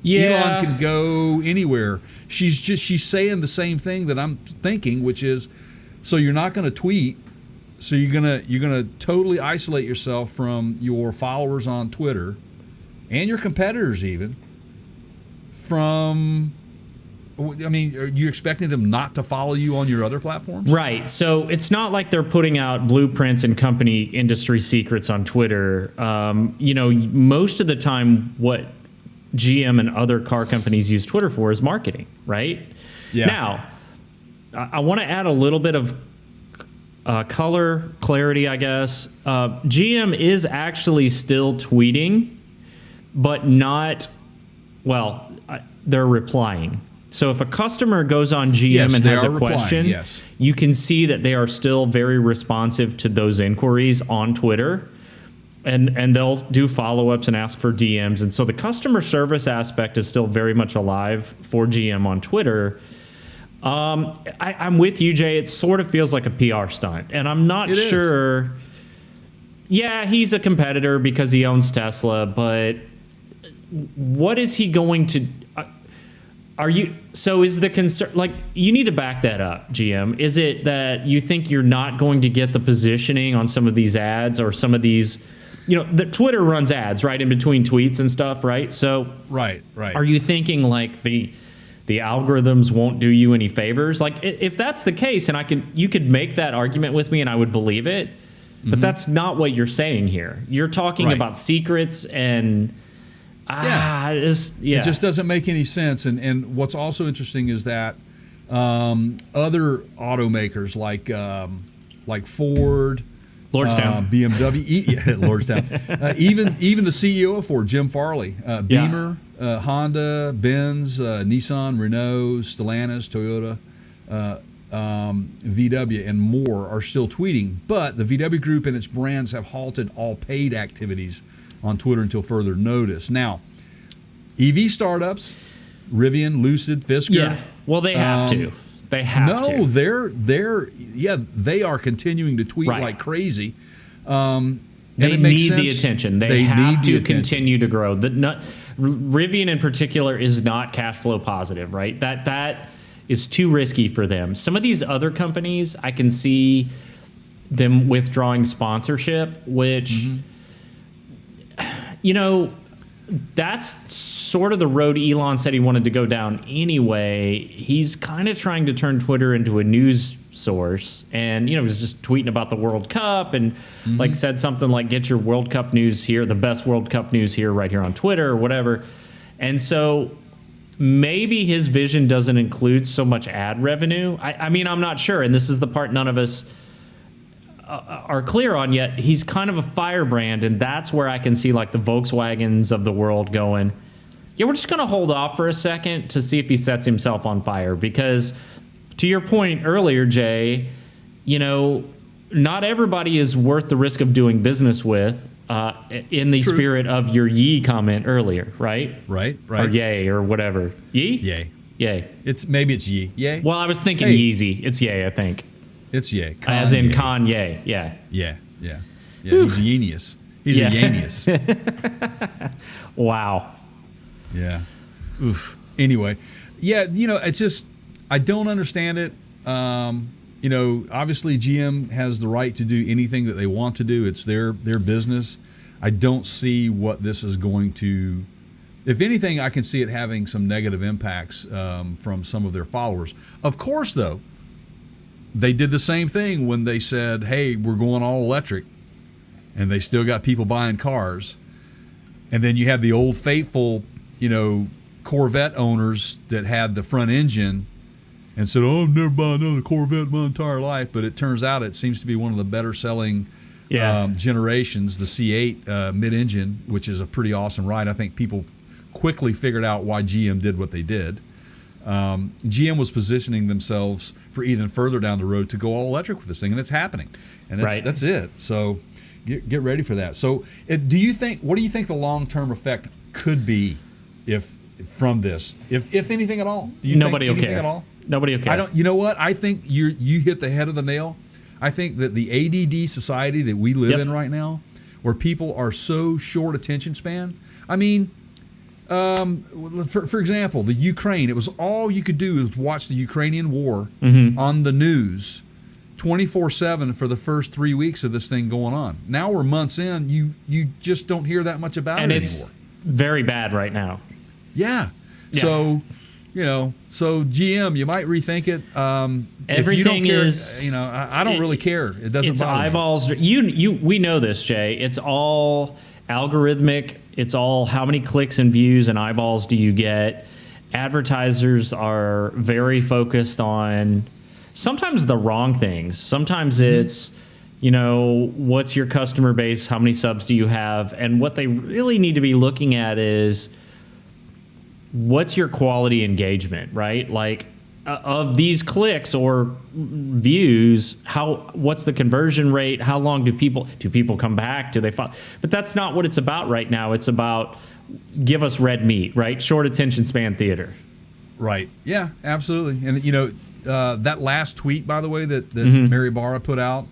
Elon can go anywhere. She's saying the same thing that I'm thinking, which is, so you're not going to tweet, so you're gonna totally isolate yourself from your followers on Twitter and your competitors even. Are you expecting them not to follow you on your other platforms? Right. So it's not like they're putting out blueprints and company industry secrets on Twitter. Most of the time, what GM and other car companies use Twitter for is marketing, right? Yeah. Now, I want to add a little bit of clarity, I guess. GM is actually still tweeting, but not, they're replying. So if a customer goes on GM and has a question, you can see that they are still very responsive to those inquiries on Twitter. And they'll do follow-ups and ask for DMs. And so the customer service aspect is still very much alive for GM on Twitter. I'm with you, Jay. It sort of feels like a PR stunt. And I'm not sure. Yeah, he's a competitor because he owns Tesla. But what is he going to... is the concern, you need to back that up, GM. Is it that you think you're not going to get the positioning on some of these ads or some of these... the Twitter runs ads right in between tweets and stuff, right? So, right. Are you thinking the algorithms won't do you any favors? If that's the case, and you could make that argument with me, and I would believe it, but that's not what you're saying here. You're talking about secrets and it just doesn't make any sense. And what's also interesting is that other automakers like Ford. Lordstown. BMW, Lordstown. Even the CEO of Ford, Jim Farley, Beamer, Honda, Benz, Nissan, Renault, Stellantis, Toyota, VW, and more are still tweeting. But the VW Group and its brands have halted all paid activities on Twitter until further notice. Now, EV startups, Rivian, Lucid, Fisker. Yeah. Well, they have to. They have to. No, they are continuing to tweet Right. like crazy. They it makes need the sense. attention. They have need the to attention. continue to grow. Rivian in particular is not cash flow positive, right? That is too risky for them. Some of these other companies, I can see them withdrawing sponsorship, which, that's sort of the road Elon said he wanted to go down anyway. He's kind of trying to turn Twitter into a news source, and he was just tweeting about the World Cup and like said something like, get your World Cup news here, the best World Cup news here, right here on Twitter or whatever. And so maybe his vision doesn't include so much ad revenue. I mean, I'm not sure, and this is the part none of us are clear on yet. He's kind of a firebrand, and that's where I can see like the Volkswagens of the world going, yeah, we're just going to hold off for a second to see if he sets himself on fire. Because to your point earlier, Jay, not everybody is worth the risk of doing business with, in the spirit of your ye comment earlier, right? Right. Or yay or whatever. Ye? Yay. Yay. Maybe it's ye. Yay. Well, I was thinking Hey. Yeezy. It's yay, I think. It's yay. As in Kanye. Kanye. Yeah. Yeah. He's a genius. He's Yeah. a genius. Wow. Yeah. Oof. Anyway, it's just I don't understand it. Obviously GM has the right to do anything that they want to do. It's their business. I don't see what this is going to. If anything, I can see it having some negative impacts from some of their followers. Of course, though, they did the same thing when they said, "Hey, we're going all electric," and they still got people buying cars. And then you have the old faithful, Corvette owners that had the front engine and said, "Oh, I've never bought another Corvette my entire life." But it turns out it seems to be one of the better selling generations, the C8 mid-engine, which is a pretty awesome ride. I think people quickly figured out why GM did what they did. GM was positioning themselves for even further down the road to go all electric with this thing, and it's happening. And that's it. So get ready for that. So what do you think the long-term effect could be from this, if anything at all? Do you Nobody think will anything care. at all? Nobody will care. I don't. You know what? I think you hit the head of the nail. I think that the ADD society that we live in right now, where people are so short attention span. I mean, for example, the Ukraine. It was all you could do is watch the Ukrainian war on the news 24/7 for the first 3 weeks of this thing going on. Now we're months in. You just don't hear that much about it anymore. It's very bad right now. Yeah. So, so GM, you might rethink it. If you don't Everything care, is, I don't really care. It doesn't It's bother me. eyeballs. We know this, Jay. It's all algorithmic. It's all how many clicks and views and eyeballs do you get. Advertisers are very focused on sometimes the wrong things. Sometimes it's, what's your customer base? How many subs do you have? And what they really need to be looking at is, what's your quality engagement, right? Like, of these clicks or views, what's the conversion rate? How long do people come back? Do they follow? But that's not what it's about right now. It's about give us red meat, right? Short attention span theater. Right. Yeah, absolutely. And that last tweet, by the way, that Mary Barra put out,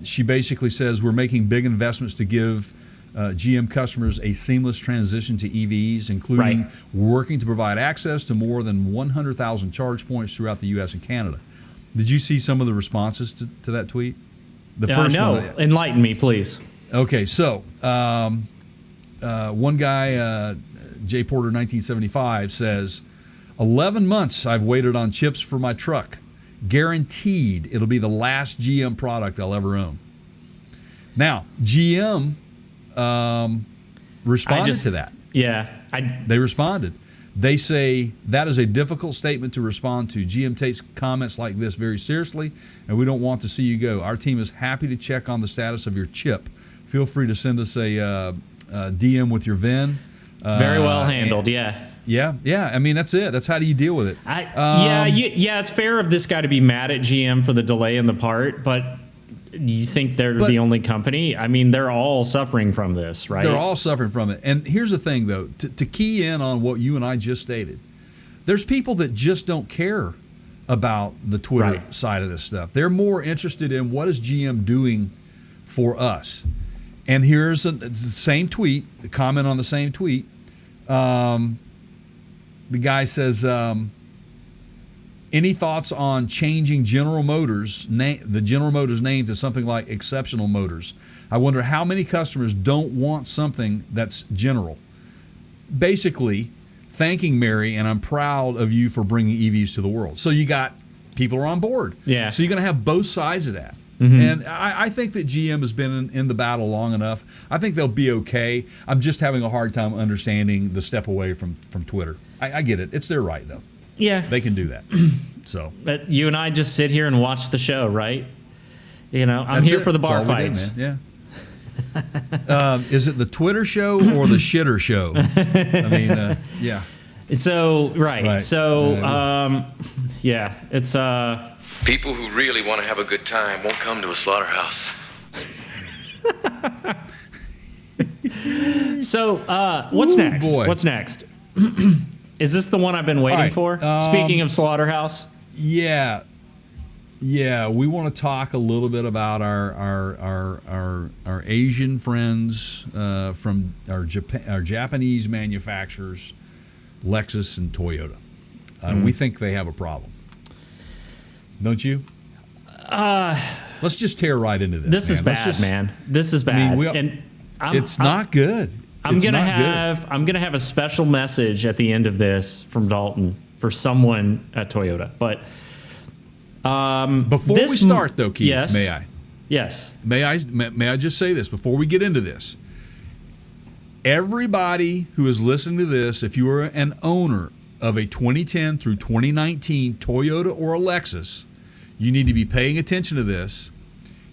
she basically says we're making big investments to give GM customers a seamless transition to EVs, including working to provide access to more than 100,000 charge points throughout the U.S. and Canada. Did you see some of the responses to that tweet? The first no. one. Enlighten me, please. Okay, so one guy, J. Porter 1975, says, 11 months I've waited on chips for my truck. Guaranteed it'll be the last GM product I'll ever own. Now, GM responded to that. Yeah. They responded. They say that is a difficult statement to respond to. GM takes comments like this very seriously, and we don't want to see you go. Our team is happy to check on the status of your chip. Feel free to send us a DM with your VIN. Very well handled, yeah. Yeah. I mean, that's it. That's how do you deal with it. It's fair of this guy to be mad at GM for the delay in the part, but you think they're But- the only company? I mean, they're all suffering from this, right? They're all suffering from it. And here's the thing, though, to key in on what you and I just stated, there's people that just don't care about the Twitter Right. side of this stuff. They're more interested in what is GM doing for us. And here's the same tweet, the comment on the same tweet. The guy says, any thoughts on changing General Motors, the General Motors name to something like Exceptional Motors? I wonder how many customers don't want something that's general. Basically, thanking Mary, and I'm proud of you for bringing EVs to the world. So you got people are on board. Yeah. So you're going to have both sides of that. And I think that GM has been in the battle long enough. I think they'll be okay. I'm just having a hard time understanding the step away from Twitter. I get it. It's their right, though. Yeah. They can do that. So But you and I just sit here and watch the show, right? You know, I'm that's here it. for the That's bar all we do, fights. man. Yeah. Is it the Twitter show or the shitter show? I mean, yeah. So, right. Right. So, Right. yeah, it's People who really want to have a good time won't come to a slaughterhouse. So, what's Ooh, next? boy. What's next? Is this the one I've been waiting right, for? Speaking of Slaughterhouse, Yeah. Yeah, we want to talk a little bit about our Asian friends from our Japanese manufacturers, Lexus and Toyota. We think they have a problem. Don't you? Let's just tear right into this. this is man. Let's bad, just- man. This is bad. we- and It's not good. I'm It's gonna not good. have a special message at the end of this from Dalton for someone at Toyota. But Before this we start, though, Keith, yes. may I? Yes. May I just say this before we get into this? Everybody who is listening to this, if you are an owner of a 2010 through 2019 Toyota or a Lexus, you need to be paying attention to this,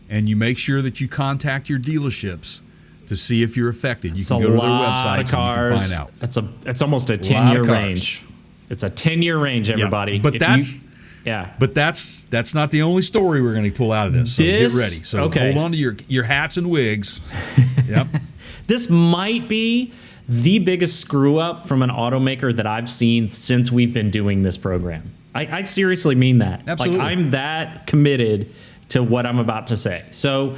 and you make sure that you contact your dealerships to see if you're affected. You It's can a go to their lot websites of cars. and you can find out. It's almost a lot 10-year of cars. range. It's a 10-year range, everybody. But If that's you, yeah. But that's not the only story we're going to pull out of this. So This- get ready. So okay. hold on to your hats and wigs. Yep. This might be the biggest screw up from an automaker that I've seen since we've been doing this program. I seriously mean that. Absolutely. Like, I'm that committed to what I'm about to say. So,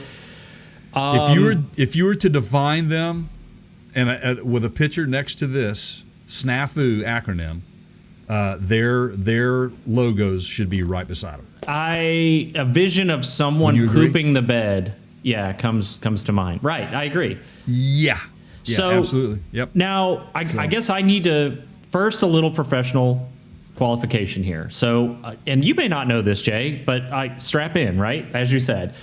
If you were to define them, and with a picture next to this SNAFU acronym, their logos should be right beside them. a vision of someone Would you agree? pooping the bed, comes to mind. Right, I agree. Yeah. Yeah, So- absolutely. Yep. Now, I guess I need to first a little professional qualification here. So, and you may not know this, Jay, but I strap in, right? As you said.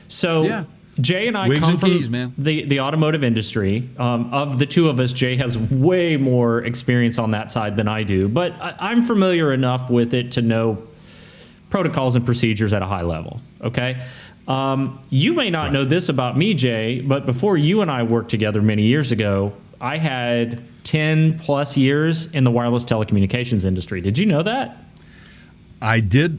So, Yeah. Jay and I Wigs come and from keys, man. the automotive industry. Of the two of us, Jay has way more experience on that side than I do, but I'm familiar enough with it to know protocols and procedures at a high level. Okay. You may not know this about me, Jay, but before you and I worked together many years ago, I had 10 plus years in the wireless telecommunications industry. Did you know that? I did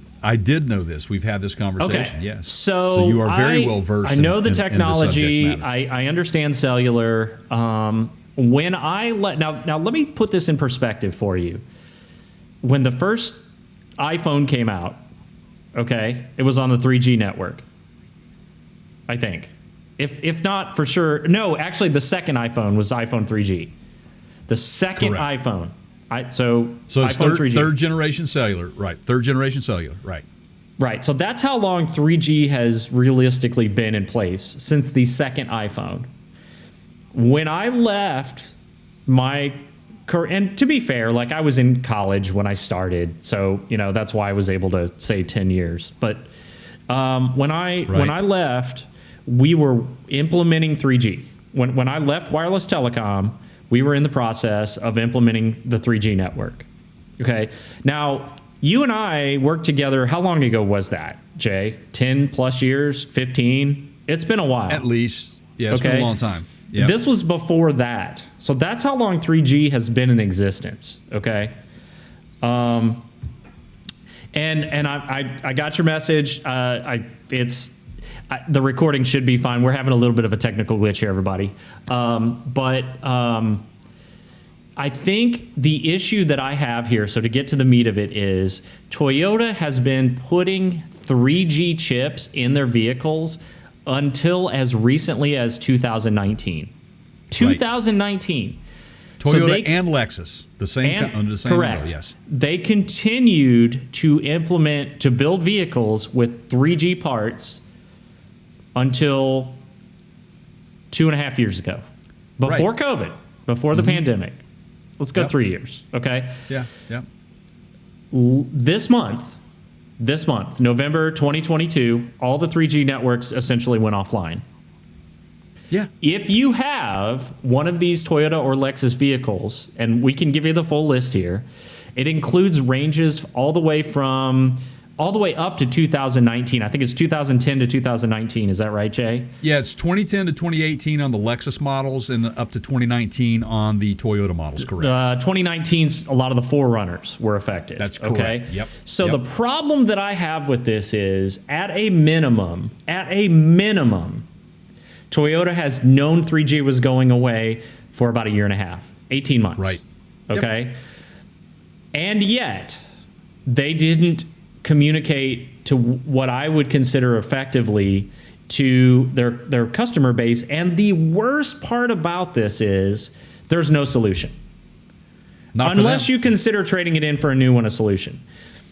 know this. We've had this conversation. Okay. Yes. So you are very well versed. I know the in the technology. subject matter. I understand cellular. When I now let me put this in perspective for you. When the first iPhone came out, okay, it was on the 3G network. I think, if not for sure, no. Actually, the second iPhone was iPhone 3G. The second Correct. iPhone. So it's iPhone 3G. third generation cellular, right? Third generation cellular, right? Right. So that's how long 3G has realistically been in place, since the second iPhone. When I left my and to be fair, like, I was in college when I started, so that's why I was able to say 10 years. But when I left, we were implementing 3G. When I left wireless telecom, we were in the process of implementing the 3G network. Okay. Now, you and I worked together. How long ago was that, Jay? 10 plus years? 15? It's been a while. At least, yeah, it's been a long time. Yeah. This was before that. So that's how long 3G has been in existence. Okay. And I got your message. The recording should be fine. We're having a little bit of a technical glitch here, everybody. But I think the issue that I have here, so to get to the meat of it, is Toyota has been putting 3G chips in their vehicles until as recently as 2019. 2019. Toyota and Lexus, the same under the same correct. model, yes. They continued to build vehicles with 3G parts until 2.5 years ago, before COVID, before the pandemic. Let's go 3 years, okay? Yeah. This month, November 2022, all the 3G networks essentially went offline. Yeah. If you have one of these Toyota or Lexus vehicles, and we can give you the full list here, it includes ranges all the way up to 2019. I think it's 2010 to 2019. Is that right, Jay? Yeah, it's 2010 to 2018 on the Lexus models and up to 2019 on the Toyota models, correct. 2019's a lot of the 4Runners were affected. That's correct. Okay? Yep. So the problem that I have with this is, at a minimum, Toyota has known 3G was going away for about a year and a half, 18 months. Right. Okay. Yep. And yet, they didn't communicate to what I would consider effectively to their customer base. And the worst part about this is there's no solution. Unless you consider trading it in for a new one a solution.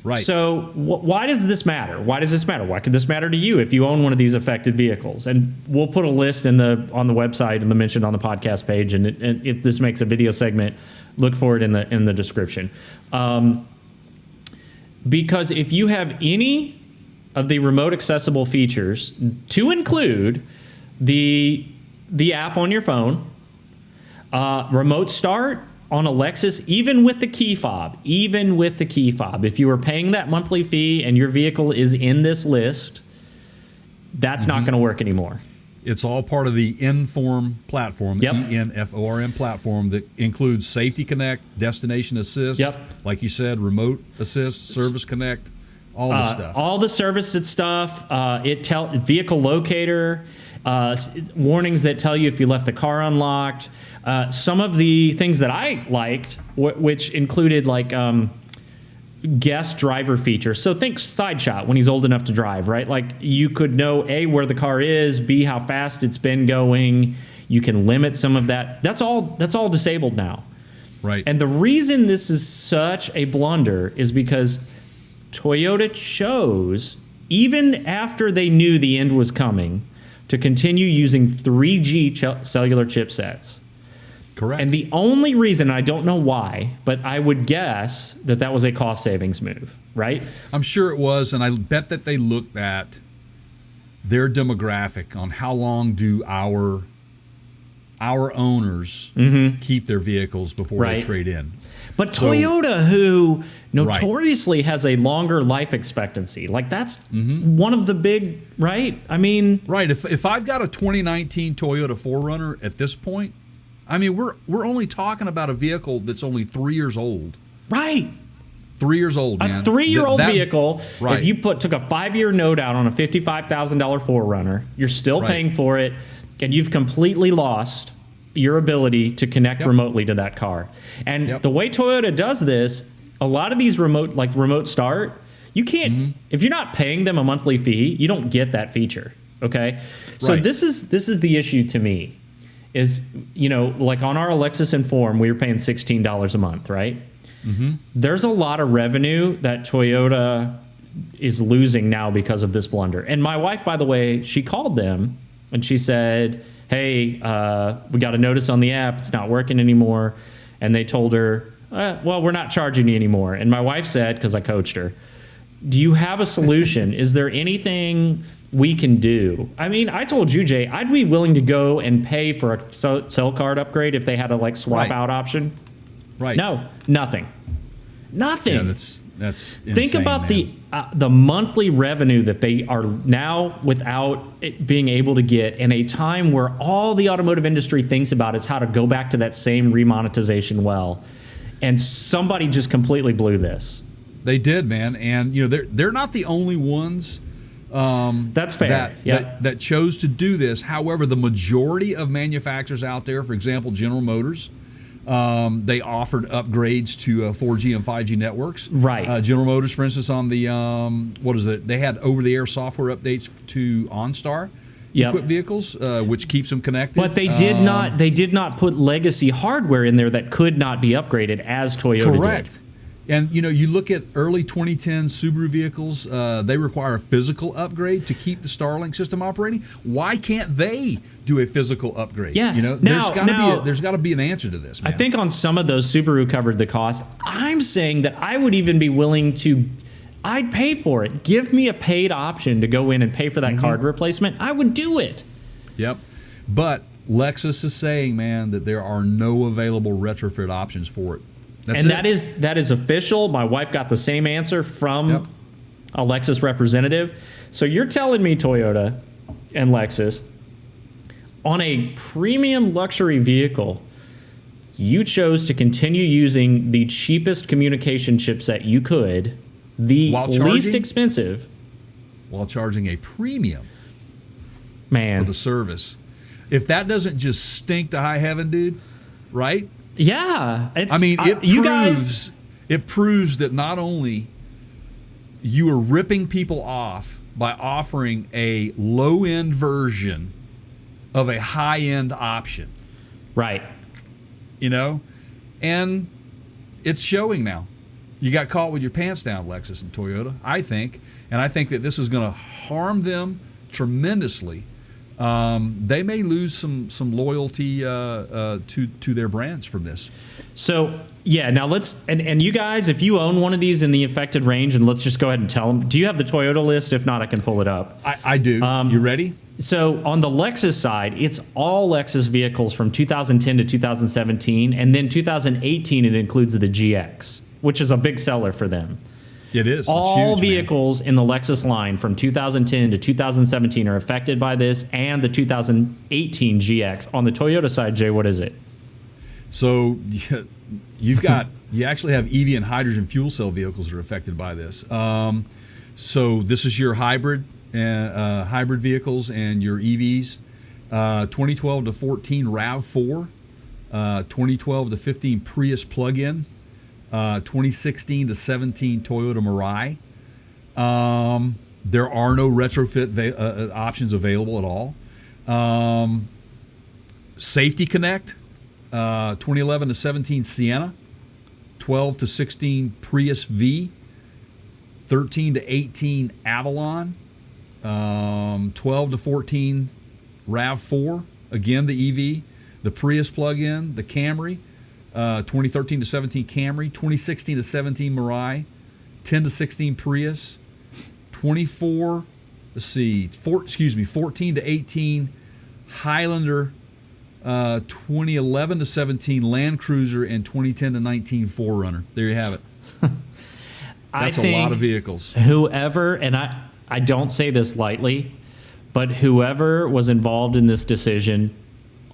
Right. So why does this matter? Why could this matter to you if you own one of these affected vehicles? And we'll put a list on the website and mentioned on the podcast page. And if this makes a video segment, look for it in the description. Because if you have any of the remote accessible features, to include the app on your phone, remote start on a Lexus, even with the key fob, if you were paying that monthly fee and your vehicle is in this list, that's not going to work anymore. It's all part of the Inform platform, the ENFORM platform that includes Safety Connect, Destination Assist, like you said, Remote Assist, Service Connect, all the stuff. All the services stuff. Vehicle locator, warnings that tell you if you left the car unlocked. Some of the things that I liked, which included like guest driver features. So think side shot when he's old enough to drive, right? Like you could know A, where the car is, B, how fast it's been going. You can limit some of that. That's all disabled now. Right. And the reason this is such a blunder is because Toyota chose, even after they knew the end was coming, to continue using 3G cellular chipsets. Correct. And the only reason, I don't know why, but I would guess that was a cost savings move, right? I'm sure it was, and I bet that they looked at their demographic on how long do our owners keep their vehicles before they trade in. But Toyota, who notoriously has a longer life expectancy, like that's one of the big, right? I mean... Right, if I've got a 2019 Toyota 4Runner at this point, I mean, we're only talking about a vehicle that's only 3 years old. Right. 3 years old, man. A 3-year-old vehicle, right. If you took a 5-year note out on a $55,000 4Runner, you're still paying for it, and you've completely lost your ability to connect remotely to that car. And the way Toyota does this, a lot of these remote start, you can't, if you're not paying them a monthly fee, you don't get that feature, okay? So this is the issue to me. Is, like on our Lexus Inform, we were paying $16 a month, right? There's a lot of revenue that Toyota is losing now because of this blunder. And my wife, by the way, she called them and she said, hey, we got a notice on the app. It's not working anymore. And they told her, well, we're not charging you anymore. And my wife said, because I coached her, do you have a solution? Is there anything we can do? I mean, I told you, Jay, I'd be willing to go and pay for a cell card upgrade if they had a swap out option. Right. No, nothing. Yeah, that's insane, think about man. the monthly revenue that they are now without it being able to get in a time where all the automotive industry thinks about is how to go back to that same remonetization well. And somebody just completely blew this. They did, man. And they're not the only ones That's fair. that chose to do this. However, the majority of manufacturers out there, for example, General Motors, they offered upgrades to 4G and 5G networks. Right. General Motors, for instance, on the what is it? They had over-the-air software updates to OnStar equipped vehicles, which keeps them connected. But they did not. They did not put legacy hardware in there that could not be upgraded, as Toyota Correct. did. And you look at early 2010 Subaru vehicles; they require a physical upgrade to keep the Starlink system operating. Why can't they do a physical upgrade? Yeah. There's got to be an answer to this, man. I think on some of those Subaru covered the cost. I'm saying that I would even be willing to. I'd pay for it. Give me a paid option to go in and pay for that card replacement. I would do it. Yep. But Lexus is saying, man, that there are no available retrofit options for it. That is official. My wife got the same answer from a Lexus representative. So you're telling me, Toyota and Lexus, on a premium luxury vehicle, you chose to continue using the cheapest communication chipset you could, the least expensive, while charging a premium man for the service. If that doesn't just stink to high heaven, dude, right? Yeah, it proves that not only you are ripping people off by offering a low-end version of a high-end option, right? And it's showing now. You got caught with your pants down, Lexus and Toyota, I think, and I think that this is going to harm them tremendously. They may lose some loyalty to their brands from this. So now let's and you guys, if you own one of these in the affected range, and let's just go ahead and tell them. Do you have the Toyota list? If not, I can pull it up. I do. You ready? So on the Lexus side, it's all Lexus vehicles from 2010 to 2017, and then 2018 it includes the GX, which is a big seller for them. It is. All huge, vehicles in the Lexus line from 2010 to 2017 are affected by this, and the 2018 GX. On the Toyota side, Jay, what is it? So you actually have EV and hydrogen fuel cell vehicles that are affected by this. So this is your hybrid vehicles and your EVs. 2012 to 14 RAV4, 2012 to 15 Prius plug-in. 2016 to 17 Toyota Mirai. There are no retrofit options available at all. Safety Connect, 2011 to 17 Sienna, 12 to 16 Prius V, 13 to 18 Avalon, 12 to 14 RAV4, again the EV, the Prius plug-in, the Camry, 2013 to 17 Camry, 2016 to 17 Mirai, 10 to 16 Prius, 14 to 18 Highlander, 2011 to 17 Land Cruiser, and 2010 to 19 4Runner. There you have it. That's a lot of vehicles. Whoever, and I don't say this lightly, but whoever was involved in this decision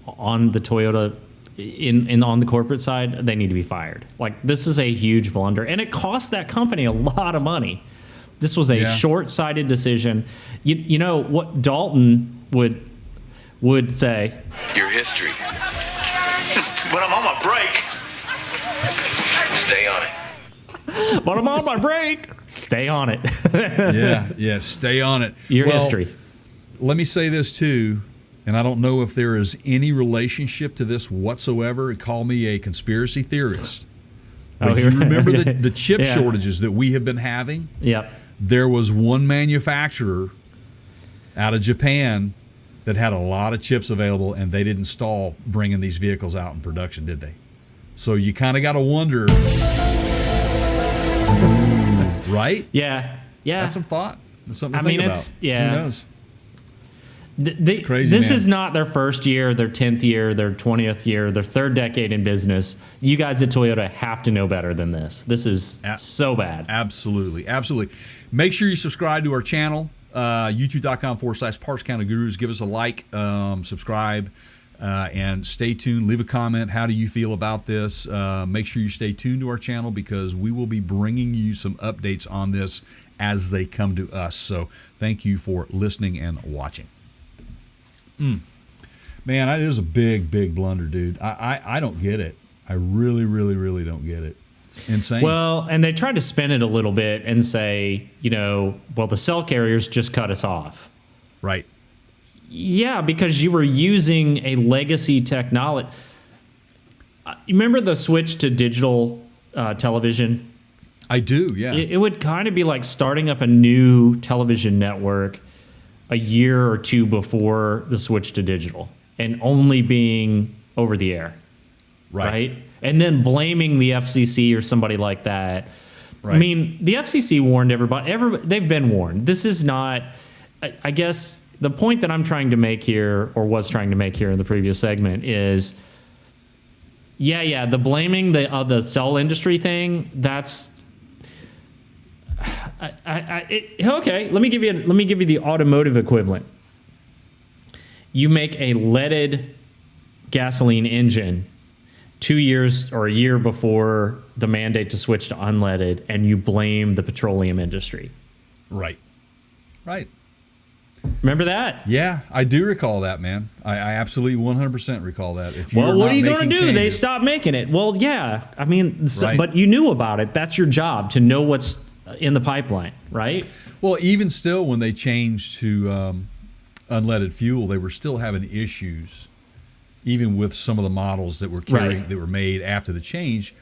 on the Toyota on the corporate side, they need to be fired. Like, this is a huge blunder, and it cost that company a lot of money. This was a short-sighted decision. You know what Dalton would say? Your history. When I'm on my break. Stay on it. But I'm on my break. Stay on it. Yeah, stay on it. Your history. Let me say this too, and I don't know if there is any relationship to this whatsoever. Call me a conspiracy theorist. But you remember the chip shortages that we have been having? Yep. There was one manufacturer out of Japan that had a lot of chips available, and they didn't stall bringing these vehicles out in production, did they? So you kind of got to wonder, right? Yeah. That's some thought. That's something to think about. Who knows? It's crazy, this is not their first year, their 10th year, their 20th year, their third decade in business. You guys at Toyota have to know better than this. This is so bad. Absolutely. Make sure you subscribe to our channel, youtube.com/Parts Counter Gurus. Give us a like, subscribe, and stay tuned. Leave a comment. How do you feel about this? Make sure you stay tuned to our channel because we will be bringing you some updates on this as they come to us. So thank you for listening and watching. Man, that is a big, big blunder, dude. I don't get it. I really, really, really don't get it. It's insane. Well, and they tried to spin it a little bit and say, well, the cell carriers just cut us off. Right. Yeah, because you were using a legacy technology. You remember the switch to digital television? I do, yeah. It would kind of be like starting up a new television network a year or two before the switch to digital and only being over the air. Right? And then blaming the FCC or somebody like that. Right. I mean, the FCC warned everybody. They've been warned. This is not, I guess, the point that I'm trying to make here, or was trying to make here in the previous segment, is, the blaming the cell industry thing. That's okay. Let me give you the automotive equivalent. You make a leaded gasoline engine 2 years or a year before the mandate to switch to unleaded, and you blame the petroleum industry. Right. Remember that? Yeah, I do recall that, man. I absolutely 100% recall that. Well, what are you going to do? They stopped making it. Well, yeah. I mean, but you knew about it. That's your job, to know what's in the pipeline, right? Well, even still, when they changed to unleaded fuel, they were still having issues, even with some of the models that were that were made after the change,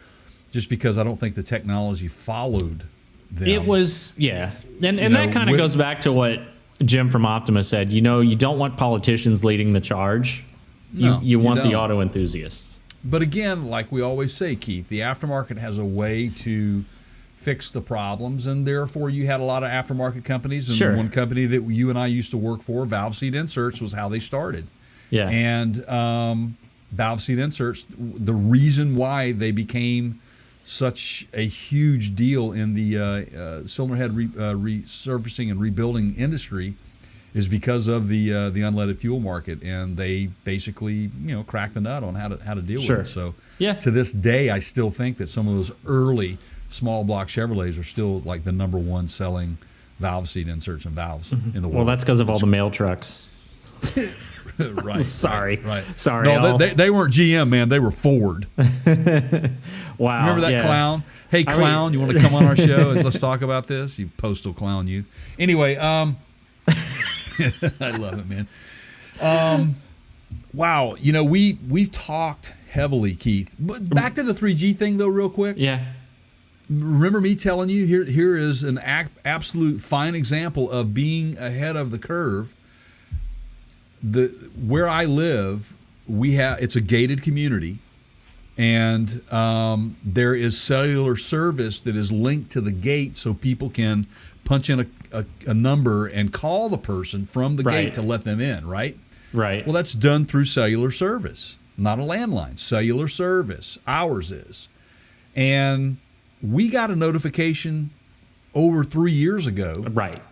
just because I don't think the technology followed them. It was, and that kind of goes back to what Jim from Optima said. You don't want politicians leading the charge. You want the auto enthusiasts. But again, like we always say, Keith, the aftermarket has a way to fix the problems, and therefore you had a lot of aftermarket companies. And one company that you and I used to work for, Valve Seat Inserts, was how they started. Yeah. And Valve Seat Inserts, the reason why they became such a huge deal in the cylinder head resurfacing and rebuilding industry is because of the unleaded fuel market, and they basically cracked the nut on how to deal with it. So to this day, I still think that some of those early small block Chevrolets are still like the number one selling valve seat inserts and valves in the world. Well, that's because of all the mail trucks. Right. Sorry. Right. Sorry. No, they weren't GM, man. They were Ford. Wow. Remember that clown? Hey, clown, you want to come on our show and let's talk about this? You postal clown, you. Anyway, I love it, man. Wow. We've talked heavily, Keith. But back to the 3G thing, though, real quick. Yeah. Remember me telling you, here is an absolute fine example of being ahead of the curve. Where I live, it's a gated community, and there is cellular service that is linked to the gate, so people can punch in a number and call the person from the gate to let them in. Right. Well, that's done through cellular service, not a landline. Cellular service. Ours is, and we got a notification over 3 years ago. Right.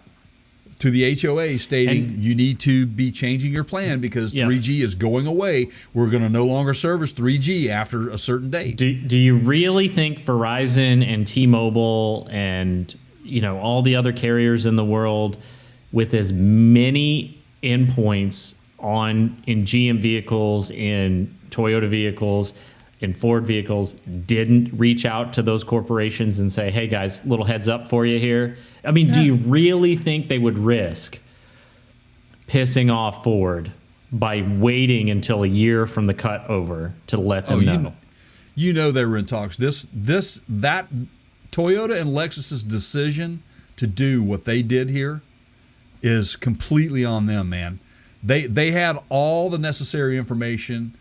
To the HOA stating you need to be changing your plan because 3G is going away. We're going to no longer service 3G after a certain date. Do you really think Verizon and T-Mobile and all the other carriers in the world with as many endpoints in GM vehicles, in Toyota vehicles, in Ford vehicles didn't reach out to those corporations and say, hey guys, little heads up for you here? I mean, do you really think they would risk pissing off Ford by waiting until a year from the cut over to let them know? They were in talks. That Toyota and Lexus's decision to do what they did here is completely on them, man. They had all the necessary information,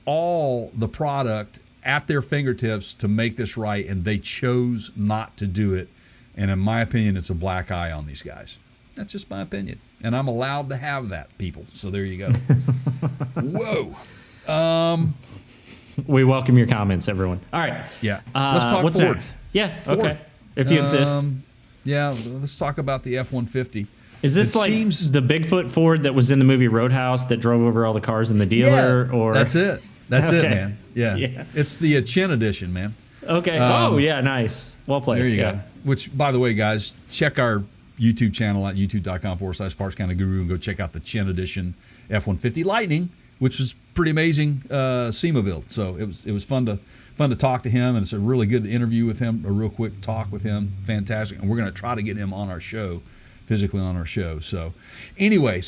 all the product at their fingertips to make this right, and they chose not to do it. And in my opinion, it's a black eye on these guys. That's just my opinion. And I'm allowed to have that, people. So there you go. Whoa. We welcome your comments, everyone. All right. Yeah. Let's talk what's Ford. Next? Yeah, Ford. okay. If you insist. Yeah, let's talk about the F-150. Is this the Bigfoot Ford that was in the movie Roadhouse that drove over all the cars in the dealer? Yeah, or that's it. That's it, man. Yeah. It's the Chin edition, man. Okay. Oh, yeah, nice. Well played. There you go. which, by the way, guys, check our YouTube channel at youtube.com/Parts County Guru and go check out the Chin Edition F-150 Lightning, which was pretty amazing SEMA build. So it was fun to talk to him, and it's a really good interview with him, a real quick talk with him. Fantastic. And we're going to try to get him on our show, physically on our show. So anyway,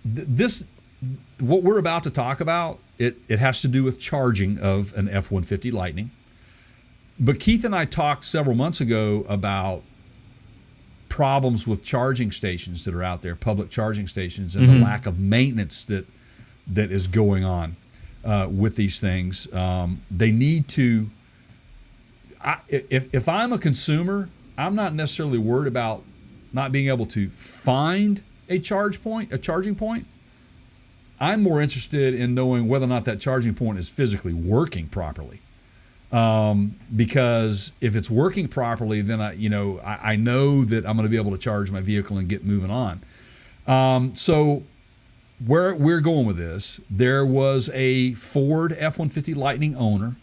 this what we're about to talk about, it has to do with charging of an F-150 Lightning. But Keith and I talked several months ago about problems with charging stations that are out there, public charging stations, and the lack of maintenance that is going on with these things. They need to. If I'm a consumer, I'm not necessarily worried about not being able to find a charging point. I'm more interested in knowing whether or not that charging point is physically working properly. Because if it's working properly, then I know that I'm going to be able to charge my vehicle and get moving on. So where we're going with this, there was a Ford F-150 Lightning owner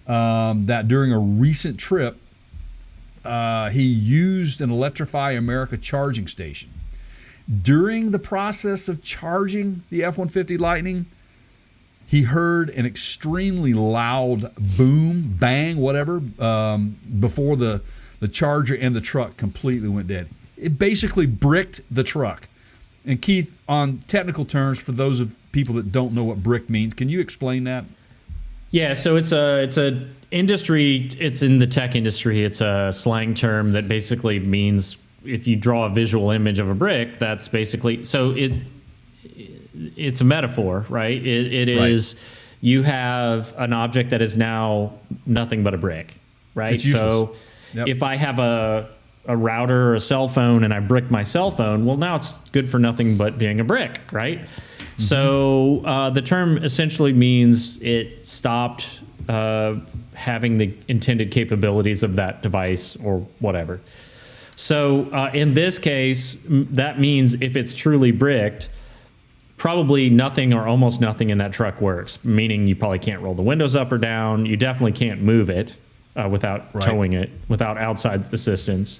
that during a recent trip, he used an Electrify America charging station. During the process of charging the F-150 Lightning, he heard an extremely loud boom, bang, whatever, before the Charger and the truck completely went dead. It basically bricked the truck. And Keith, on technical terms, for those of people that don't know what brick means, can you explain that? Yeah, so it's a industry. It's in the tech industry. It's a slang term that basically means if you draw a visual image of a brick, that's basically it's a metaphor, right? It is right. You have an object that is now nothing but a brick, right? So if I have a router or a cell phone and I brick my cell phone, well, now it's good for nothing but being a brick, right? Mm-hmm. So the term essentially means it stopped having the intended capabilities of that device or whatever. So in this case, that means if it's truly bricked, probably nothing or almost nothing in that truck works, meaning you probably can't roll the windows up or down. You definitely can't move it without towing it, without outside assistance.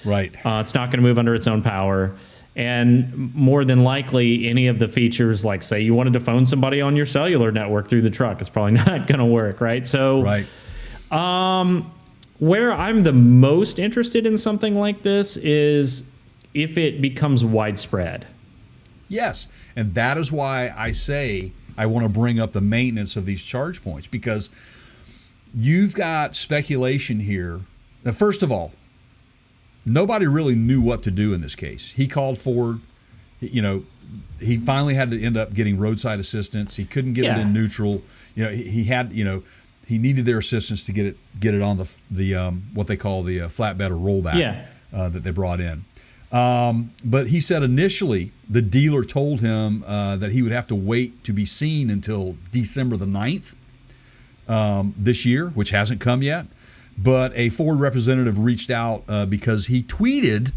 Right. It's not going to move under its own power. And more than likely, any of the features, like say you wanted to phone somebody on your cellular network through the truck, it's probably not going to work, right? So, where I'm the most interested in something like this is if it becomes widespread. Yes, and that is why I say I want to bring up the maintenance of these charge points, because you've got speculation here. Now, first of all, nobody really knew what to do in this case. He called Ford. He finally had to end up getting roadside assistance. He couldn't get it in neutral. He needed their assistance to get it on the what they call the flatbed or rollback that they brought in. But he said initially the dealer told him that he would have to wait to be seen until December the 9th this year, which hasn't come yet. But a Ford representative reached out because he tweeted,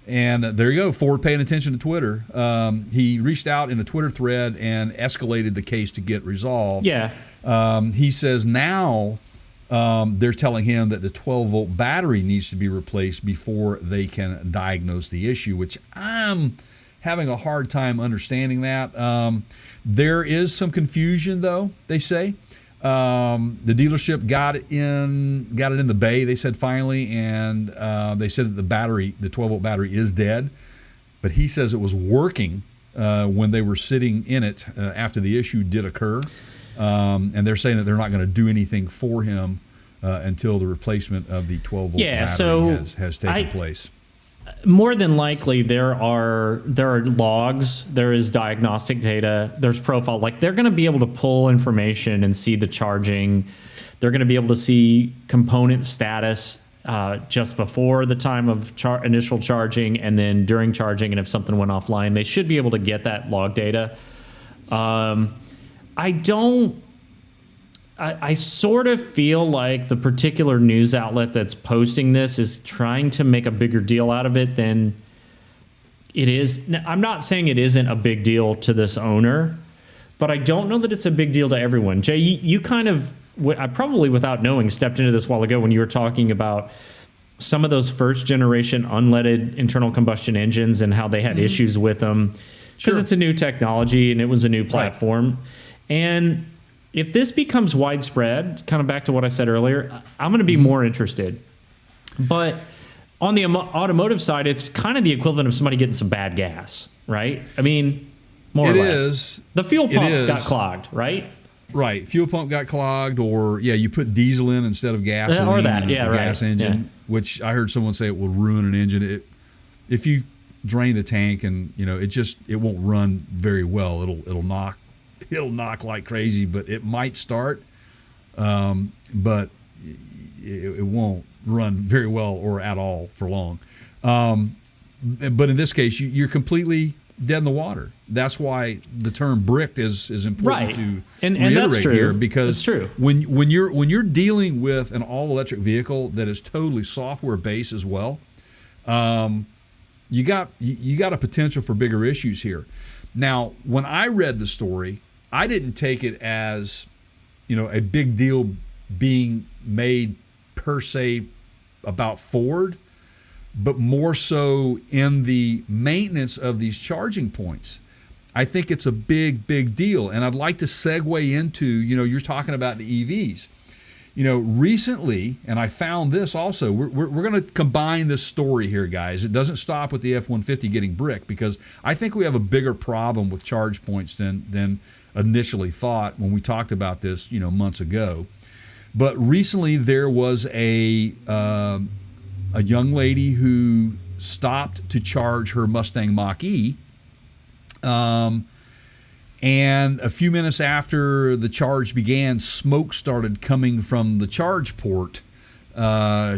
and there you go, Ford paying attention to Twitter. He reached out in a Twitter thread and escalated the case to get resolved. Yeah. He says now they're telling him that the 12-volt battery needs to be replaced before they can diagnose the issue, which I'm having a hard time understanding that. There is some confusion, though, they say. The dealership got it in the bay, they said finally, and they said that the 12-volt battery is dead. But he says it was working when they were sitting in it after the issue did occur. And they're saying that they're not going to do anything for him until the replacement of the 12-volt battery has taken place. More than likely, there are logs, there is diagnostic data, there's profile. Like, they're going to be able to pull information and see the charging. They're going to be able to see component status just before the time of initial charging and then during charging, and if something went offline. They should be able to get that log data. I sort of feel like the particular news outlet that's posting this is trying to make a bigger deal out of it than it is. Now, I'm not saying it isn't a big deal to this owner, but I don't know that it's a big deal to everyone. Jay, you kind of, I probably without knowing, stepped into this a while ago when you were talking about some of those first generation unleaded internal combustion engines and how they had issues with them because Sure. it's a new technology and it was a new platform. And if this becomes widespread, kind of back to what I said earlier, I'm going to be more interested. But on the automotive side, it's kind of the equivalent of somebody getting some bad gas, right? I mean, more or It less. is. The fuel It pump is. got clogged, right? Right, fuel pump got clogged, or you put diesel in instead of gasoline, Or that, in yeah, a right, gas engine, which I heard someone say it will ruin an engine. If you drain the tank and it won't run very well. It'll knock like crazy, but it might start, but it won't run very well or at all for long. But in this case, you're completely dead in the water. That's why the term bricked is important Right. to And reiterate that's true. here, because That's true. when you're dealing with an all electric vehicle that is totally software based as well, you got a potential for bigger issues here. Now, when I read the story, I didn't take it as a big deal being made per se about Ford, but more so in the maintenance of these charging points. I think it's a big deal. And I'd like to segue into, you're talking about the EVs. Recently, and I found this also, we're going to combine this story here, guys. It doesn't stop with the F-150 getting bricked, because I think we have a bigger problem with charge points than initially thought when we talked about this, months ago. But recently there was a young lady who stopped to charge her Mustang Mach-E, and a few minutes after the charge began, smoke started coming from the charge port.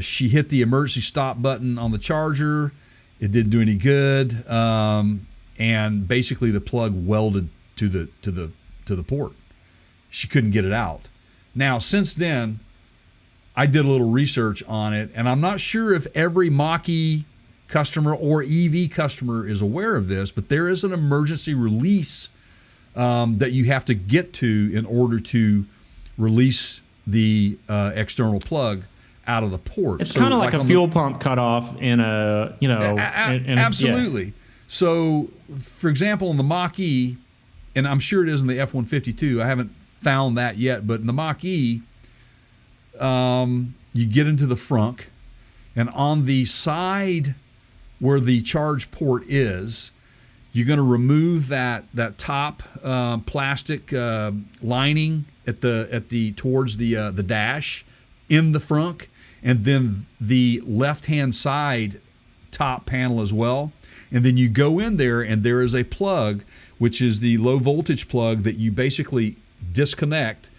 She hit the emergency stop button on the charger. It didn't do any good, and basically the plug welded to the port. She couldn't get it out. Now, since then, I did a little research on it, and I'm not sure if every Mach-E customer or EV customer is aware of this, but there is an emergency release that you have to get to in order to release the external plug out of the port. It's So, kind of like a on fuel pump cutoff in a, absolutely. So, for example, in the Mach-E, and I'm sure it is in the F-150 too, I haven't found that yet, but in the Mach-E, you get into the frunk, and on the side where the charge port is, you're going to remove that top plastic lining at the towards the dash in the frunk, and then the left-hand side top panel as well. And then you go in there, and there is a plug, which is the low voltage plug that you basically disconnect.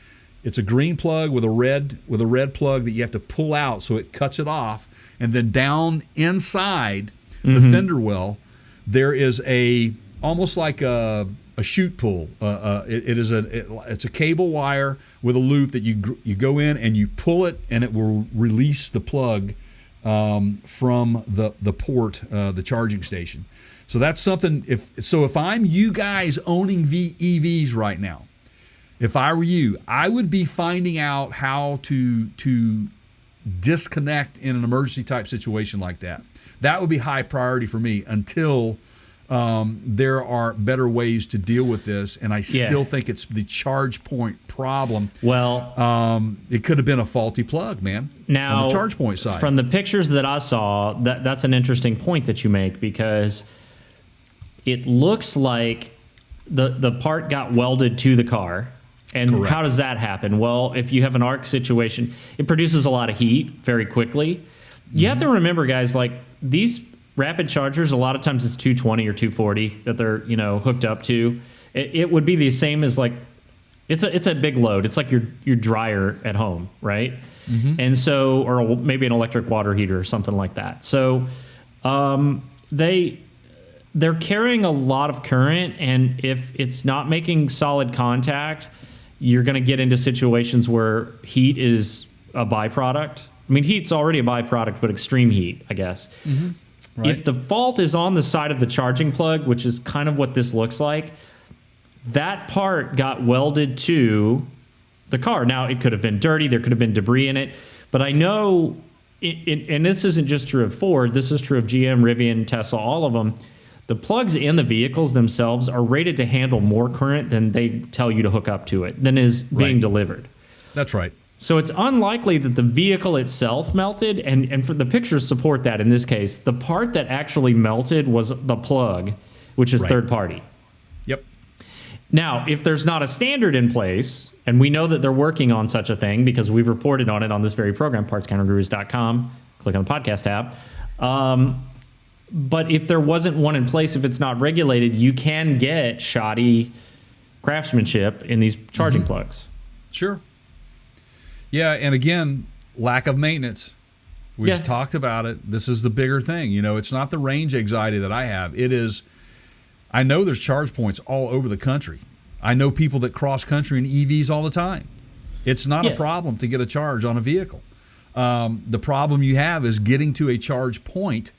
It's a green plug with a red plug that you have to pull out, so it cuts it off. And then down inside the fender well, there is almost like a chute pull. It's a cable wire with a loop that you go in and you pull it, and it will release the plug from the port, the charging station. So that's something. If I'm you guys owning EVs right now, if I were you, I would be finding out how to disconnect in an emergency type situation like that. That would be high priority for me until there are better ways to deal with this. And I still think it's the charge point problem. Well, it could have been a faulty plug, man. now on the charge point side. from the pictures that I saw, that's an interesting point that you make, because it looks like the part got welded to the car. And Correct. how does that happen? Well, if you have an arc situation, it produces a lot of heat very quickly. You have to remember, guys, like these rapid chargers, a lot of times it's 220 or 240 that they're hooked up to. It would be the same as like it's a big load. It's like your dryer at home, right? And so, or maybe an electric water heater or something like that. So they're carrying a lot of current, and if it's not making solid contact, you're going to get into situations where heat is a byproduct. I mean, heat's already a byproduct, but extreme heat, I guess. Right. If the fault is on the side of the charging plug, which is kind of what this looks like, that part got welded to the car. Now, it could have been dirty. There could have been debris in it. But I know and this isn't just true of Ford. This is true of GM, Rivian, Tesla, all of them. The plugs in the vehicles themselves are rated to handle more current than they tell you to hook up to it, than is being Right. delivered. That's right. So it's unlikely that the vehicle itself melted, and for the pictures support that in this case. The part that actually melted was the plug, which is Right. third party. Yep. Now, if there's not a standard in place, and we know that they're working on such a thing because we've reported on it on this very program, partscountergurus.com, click on the podcast tab. But if there wasn't one in place, if it's not regulated, you can get shoddy craftsmanship in these charging plugs. Sure. Yeah, and again, lack of maintenance. We've Yeah. talked about it. This is the bigger thing. You know, it's not the range anxiety that I have. It is, I know there's charge points all over the country. I know people that cross country in EVs all the time. It's not a Yeah. problem to get a charge on a vehicle. The problem you have is getting to a charge point.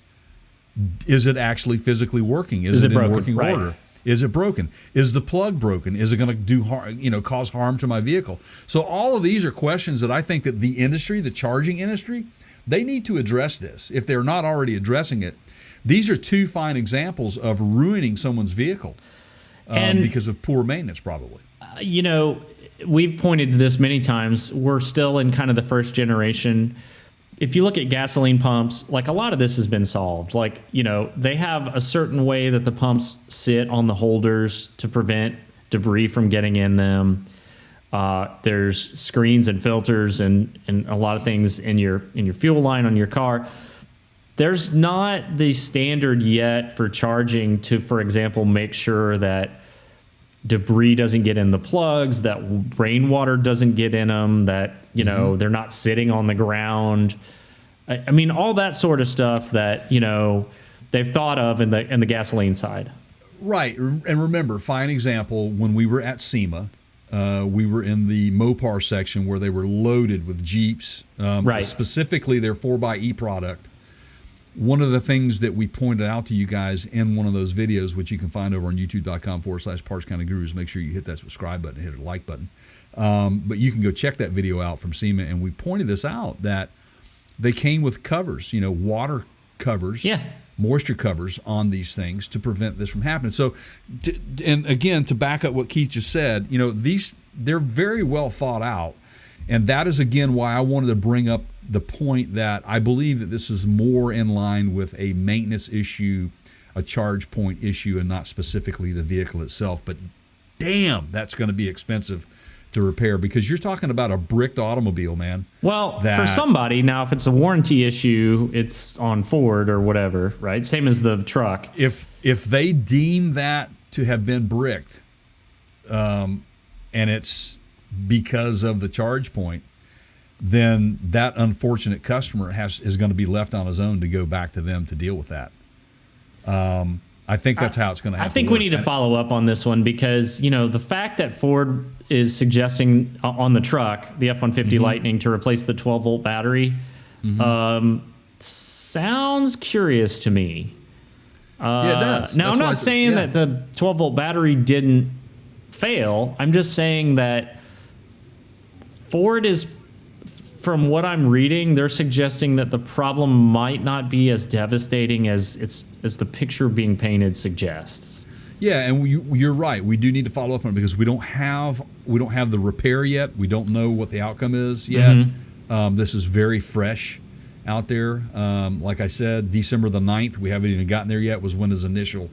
Is it actually physically working? Is it in broken? working Right. order? Is it broken? Is the plug broken? Is it going to do cause harm to my vehicle? So all of these are questions that I think that the industry, the charging industry, they need to address this if they're not already addressing it. These are two fine examples of ruining someone's vehicle And- because of poor maintenance, probably. You know, we've pointed to this many times. We're still in kind of the first generation. If you look at gasoline pumps, like a lot of this has been solved. Like, you know, they have a certain way that the pumps sit on the holders to prevent debris from getting in them. There's screens and filters and a lot of things in your fuel line on your car. There's not the standard yet for charging to, for example, make sure that debris doesn't get in the plugs, that rainwater doesn't get in them, that, you know, they're not sitting on the ground. I mean, all that sort of stuff that, you know, they've thought of in the gasoline side. Right. And remember, fine example, when we were at SEMA, we were in the Mopar section where they were loaded with Jeeps, Right. specifically their 4xe product. One of the things that we pointed out to you guys in one of those videos, which you can find over on youtube.com/Parts Counter Gurus, make sure you hit that subscribe button, hit the like button. But you can go check that video out from SEMA, and we pointed this out, that they came with covers, you know, water covers, Yeah. moisture covers on these things to prevent this from happening. So, and again, to back up what Keith just said, you know, they're very well thought out. And that is, again, why I wanted to bring up the point that I believe that this is more in line with a maintenance issue, a charge point issue, and not specifically the vehicle itself. But damn, that's going to be expensive to repair, because you're talking about a bricked automobile, man. Well, for That- somebody, now if it's a warranty issue, it's on Ford or whatever, right? Same as the truck. If they deem that to have been bricked, and it's because of the charge point, then that unfortunate customer is going to be left on his own to go back to them to deal with that. I think that's how it's going to happen. I think we need to follow up on this one because, you know, the fact that Ford is suggesting on the truck, the F-150 Lightning, to replace the 12-volt battery sounds curious to me. Yeah, it does. Now, That's I'm why I not said- saying yeah. that the 12-volt battery didn't fail. I'm just saying that Ford is, from what I'm reading, they're suggesting that the problem might not be as devastating as the picture being painted suggests. Yeah, and you're right. We do need to follow up on it because we don't have the repair yet. We don't know what the outcome is yet. This is very fresh out there. Like I said, December the 9th, we haven't even gotten there yet, was when his initial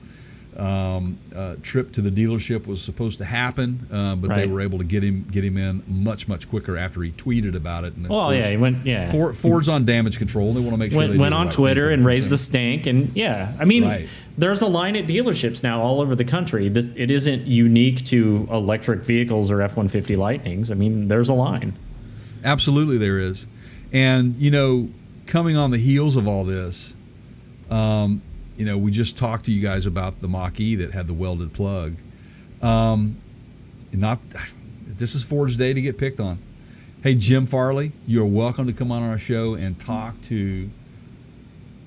trip to the dealership was supposed to happen, but they Right. were able to get him in much quicker after he tweeted about it. And of Well, course, yeah, he went, yeah. Ford's on damage control. They want to make sure they do went the on right Twitter thing for and the raised the consumer. stink, and yeah, I mean, Right. there's a line at dealerships now all over the country. It isn't unique to electric vehicles or F-150 Lightnings. I mean, there's a line. Absolutely, there is. And, you know, coming on the heels of all this, you know, we just talked to you guys about the Mach-E that had the welded plug. This is Ford's day to get picked on. Hey, Jim Farley, you're welcome to come on our show and talk to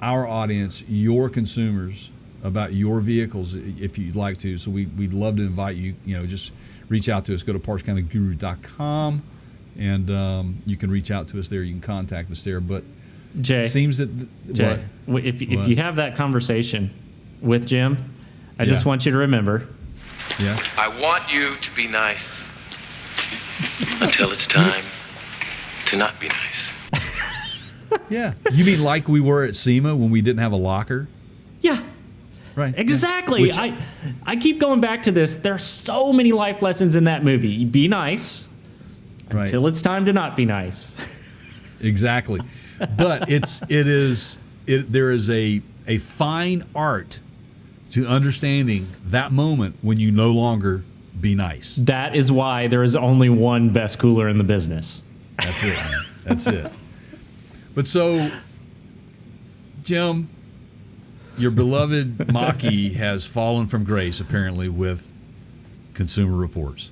our audience, your consumers, about your vehicles if you'd like to. So we'd love to invite you. You know, just reach out to us. Go to partscounterguru.com and you can reach out to us there. You can contact us there. But Jay, seems that Jay, what? if What? you have that conversation with Jim, I just Yeah. want you to remember. Yes. I want you to be nice until it's time to not be nice. Yeah. You mean like we were at SEMA when we didn't have a locker? Yeah. Right. Exactly. Which- I keep going back to this. There are so many life lessons in that movie. Be nice Right. until it's time to not be nice. Exactly. But there is a fine art to understanding that moment when you no longer be nice. That is why there is only one best cooler in the business. That's it, man. That's it. But so, Jim, your beloved Mach-E has fallen from grace, apparently, with Consumer Reports.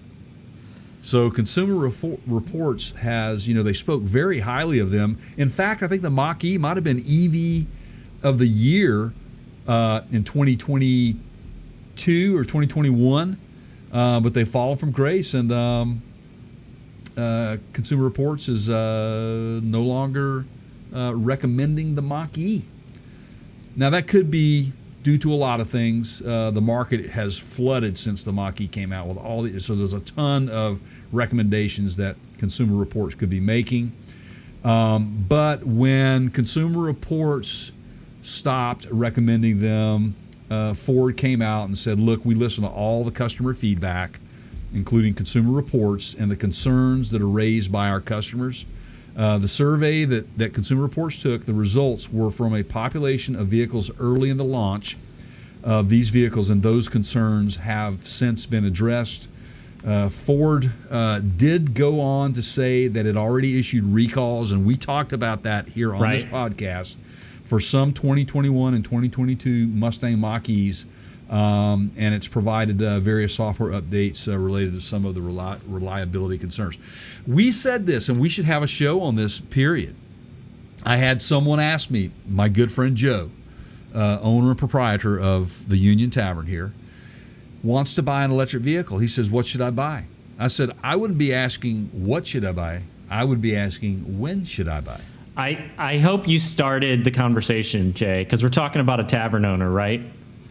So Consumer Reports has, they spoke very highly of them. In fact, I think the Mach-E might have been EV of the year in 2022 or 2021, but they've fallen from grace, and Consumer Reports is no longer recommending the Mach-E. Now, that could be due to a lot of things. The market has flooded since the Mach-E came out with so there's a ton of recommendations that Consumer Reports could be making. But when Consumer Reports stopped recommending them, Ford came out and said, look, we listen to all the customer feedback, including Consumer Reports, and the concerns that are raised by our customers. The survey that Consumer Reports took, the results were from a population of vehicles early in the launch of these vehicles, and those concerns have since been addressed. Ford did go on to say that it already issued recalls, and we talked about that here on this podcast, for some 2021 and 2022 Mustang Mach-E's, and it's provided various software updates related to some of the reliability concerns. We said this, and we should have a show on this, period. I had someone ask me, my good friend Joe, owner and proprietor of the Union Tavern here, wants to buy an electric vehicle. He says, what should I buy? I said, I wouldn't be asking what should I buy. I would be asking when should I buy? I hope you started the conversation, Jay, because we're talking about a tavern owner, right?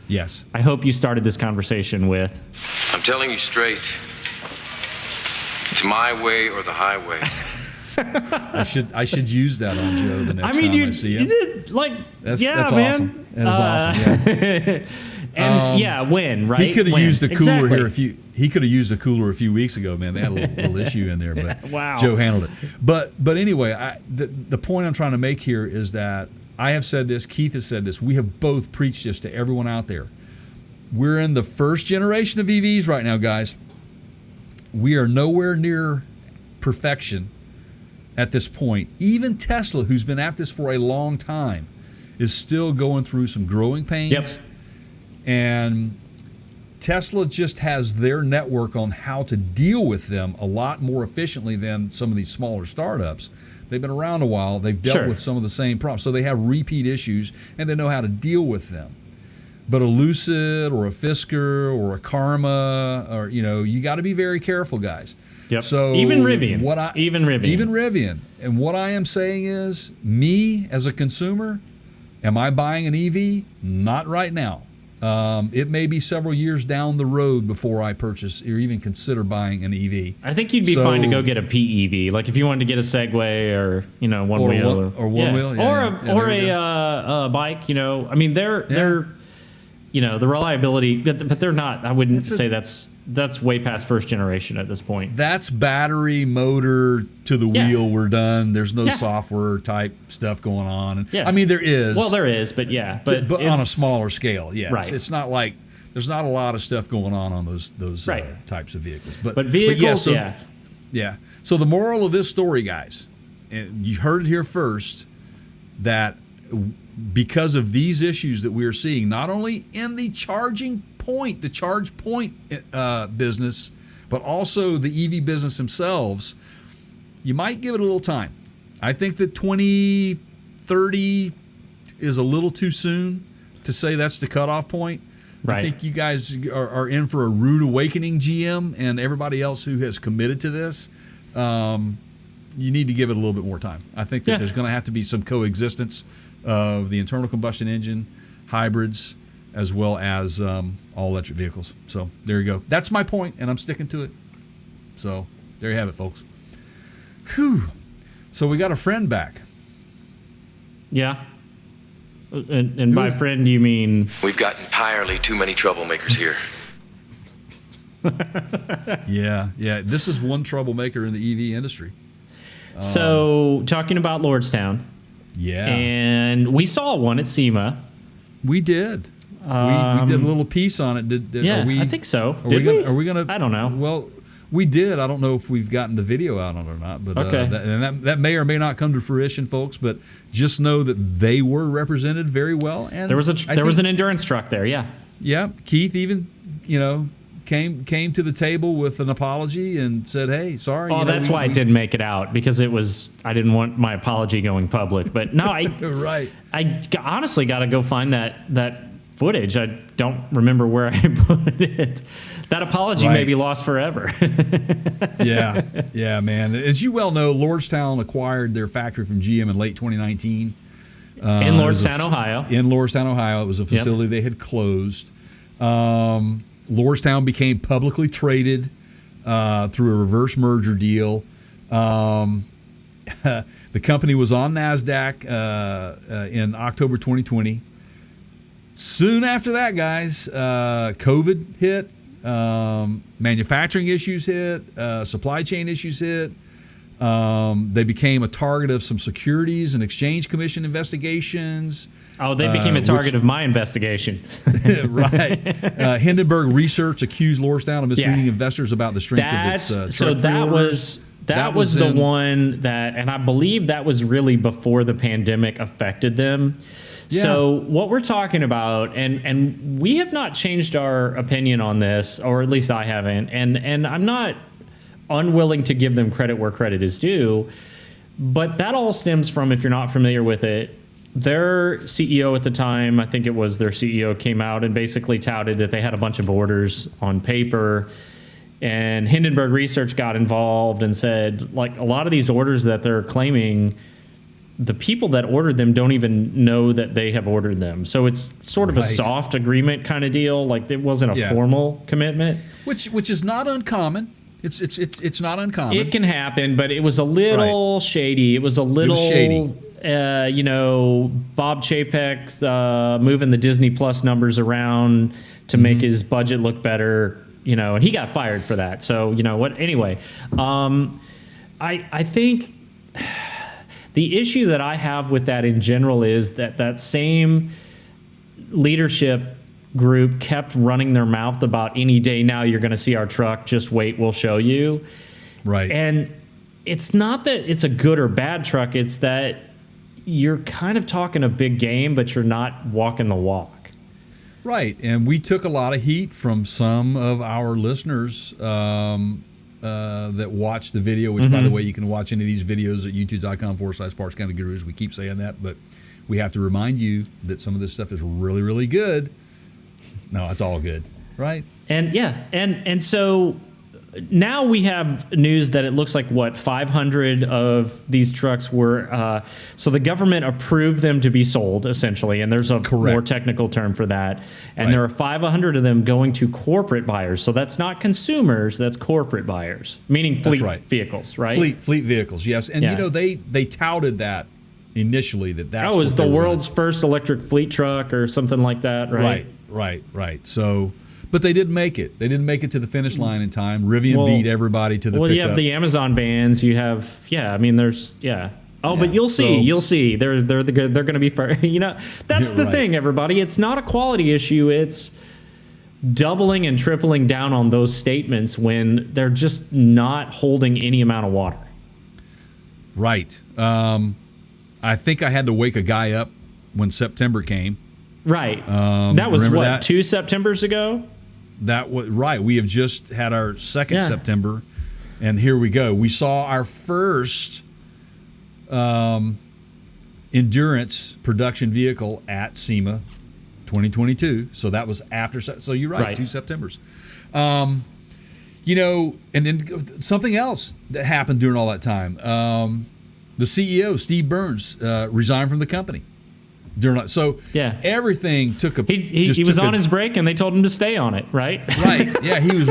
Yes. I hope you started this conversation with, I'm telling you straight. It's my way or the highway. I should use that on Joe the next time I see him. you did, like, That's man. awesome. That is awesome. Yeah. And when, right? He could have When. used a cooler Exactly. He could have used a cooler a few weeks ago, man. They had a little issue in there, but Wow. Joe handled it. But anyway, the point I'm trying to make here is that I have said this, Keith has said this, we have both preached this to everyone out there. We're in the first generation of EVs right now, guys. We are nowhere near perfection at this point. Even Tesla, who's been at this for a long time, is still going through some growing pains. Yep. And Tesla just has their network on how to deal with them a lot more efficiently than some of these smaller startups. They've been around a while. They've dealt Sure. with some of the same problems. So they have repeat issues, and they know how to deal with them. But a Lucid or a Fisker or a Karma, or you got to be very careful, guys. Yep. So Even Rivian. Even Rivian. And what I am saying is, me as a consumer, am I buying an EV? Not right now. It may be several years down the road before I purchase or even consider buying an EV. I think you'd be fine to go get a PEV, like if you wanted to get a Segway or one Or wheel one wheel, yeah, or there you a bike. I mean they're the reliability, but they're not. I wouldn't say that's way past first generation at this point. That's battery, motor to the Yeah. wheel. We're done. There's no Yeah. software type stuff going on. Yeah. I mean, there is. Well, there is, but yeah, but on a it's- smaller scale. Yeah, Right. It's not like there's not a lot of stuff going on those Right. types of vehicles. But vehicles, yeah. So the moral of this story, guys, and you heard it here first, that because of these issues that we are seeing, not only in the charge point business, but also the EV business themselves, you might give it a little time. I think that 2030 is a little too soon to say that's the cutoff point. Right. I think you guys are in for a rude awakening, GM, and everybody else who has committed to this. you need to give it a little bit more time. I think that there's going to have to be some coexistence of the internal combustion engine, hybrids, as well as all electric vehicles. So there you go. That's my point, and I'm sticking to it. So there you have it, folks. Whew. So we got a friend back. Yeah. And by friend, you mean? We've got entirely too many troublemakers here. Yeah. This is one troublemaker in the EV industry. So talking about Lordstown. Yeah. And we saw one at SEMA. We did. We did a little piece on it. Yeah, are we, I think so. Are we gonna? I don't know. Well, we did. I don't know if we've gotten the video out on it or not. But Okay. that may or may not come to fruition, folks. But just know that they were represented very well. And There was an endurance truck there. Yeah. Yeah, Keith even came to the table with an apology and said, "Hey, sorry." Oh, that's why I didn't make it out, because I didn't want my apology going public. But no, Right. I honestly got to go find that footage. I don't remember where I put it. That apology may be lost forever. Yeah, man. As you well know, Lordstown acquired their factory from GM in late 2019. In Lordstown, Ohio. In Lordstown, Ohio. It was a facility they had closed. Lordstown became publicly traded through a reverse merger deal. The company was on NASDAQ in October 2020. Soon after that, guys, COVID hit. Manufacturing issues hit, supply chain issues hit. They became a target of some Securities and Exchange Commission investigations. Oh, they became a target of my investigation. Right. Hindenburg Research accused Lordstown of misleading investors about the strength of its truck so that pre-orders. was the one that, and I believe that was really before the pandemic affected them. Yeah. So what we're talking about, and we have not changed our opinion on this, or at least I haven't, and I'm not unwilling to give them credit where credit is due, but that all stems from, if you're not familiar with it, their CEO at the time, I think it was their CEO, came out and basically touted that they had a bunch of orders on paper, and Hindenburg Research got involved and said, like, a lot of these orders that they're claiming, the people that ordered them don't even know that they have ordered them. So it's sort of a soft agreement kind of deal. Like, it wasn't a formal commitment. Which is not uncommon. It's not uncommon. It can happen, but it was a little shady. It was a little shady. Bob Chapek moving the Disney Plus numbers around to make his budget look better, and he got fired for that. So, anyway, I think the issue that I have with that in general is that same leadership group kept running their mouth about any day now you're going to see our truck, just wait, we'll show you. Right. And it's not that it's a good or bad truck, it's that you're kind of talking a big game, but you're not walking the walk. Right. And we took a lot of heat from some of our listeners that watched the video, which, by the way, you can watch any of these videos at youtube.com/Parts County Gurus. We keep saying that, but we have to remind you that some of this stuff is really, really good. No, it's all good, right? And so now we have news that it looks like 500 of these trucks were. So the government approved them to be sold, essentially, and there's a more technical term for that. And there are 500 of them going to corporate buyers. So that's not consumers; that's corporate buyers, meaning fleet vehicles, right? Fleet vehicles, yes. And they touted that initially that was the world's first electric fleet truck or something like that, right? Right. So, but they didn't make it. They didn't make it to the finish line in time. Rivian beat everybody to the pickup. You have the Amazon vans. You have, but you'll see. They're going to be, that's the thing, everybody. It's not a quality issue. It's doubling and tripling down on those statements when they're just not holding any amount of water. Right. I think I had to wake a guy up when September came. Right. That was what, 2 Septembers ago? That was right. We have just had our second September, and here we go. We saw our first endurance production vehicle at SEMA 2022. So that was after. So you're right. 2 Septembers. And then something else that happened during all that time. The CEO, Steve Burns, resigned from the company. So Yeah. everything took a. He was on his break, and they told him to stay on it, right? Right. Yeah, he was.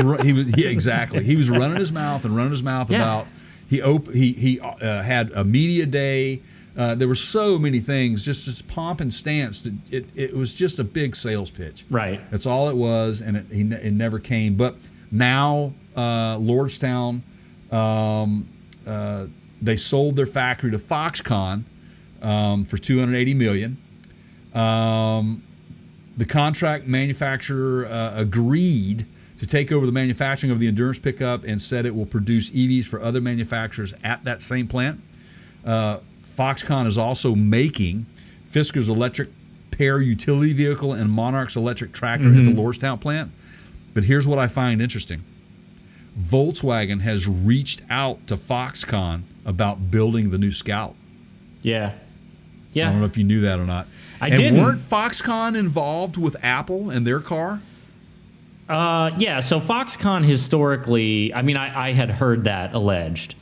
Yeah, exactly. He was running his mouth about. He had a media day. There were so many things, just pomp and stance. That it was just a big sales pitch. Right. That's all it was, and it never came. But now, Lordstown, they sold their factory to Foxconn for $280 million. The contract manufacturer agreed to take over the manufacturing of the Endurance pickup and said it will produce EVs for other manufacturers at that same plant. Foxconn is also making Fisker's electric Pear utility vehicle and Monarch's electric tractor at the Lordstown plant. But here's what I find interesting. Volkswagen has reached out to Foxconn about building the new Scout. Yeah. I don't know if you knew that or not. I didn't. Weren't Foxconn involved with Apple and their car? Yeah, so Foxconn historically, I had heard that alleged.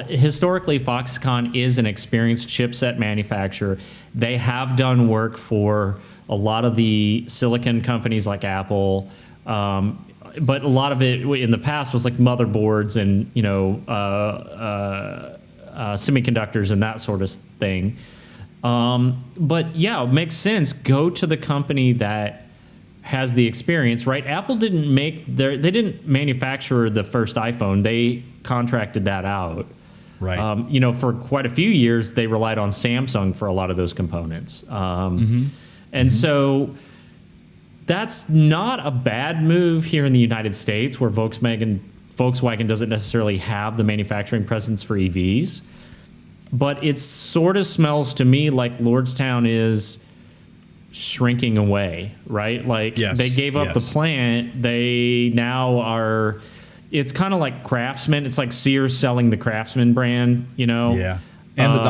Historically, Foxconn is an experienced chipset manufacturer. They have done work for a lot of the silicon companies like Apple, but a lot of it in the past was like motherboards and semiconductors and that sort of thing. But yeah, it makes sense. Go to the company that has the experience, right? Apple didn't they didn't manufacture the first iPhone. They contracted that out. Right. For quite a few years, they relied on Samsung for a lot of those components. And so that's not a bad move here in the United States, where Volkswagen doesn't necessarily have the manufacturing presence for EVs. But it sort of smells to me like Lordstown is shrinking away, right? Like they gave up the plant. They now are. It's kind of like Craftsman. It's like Sears selling the Craftsman brand, Yeah, and the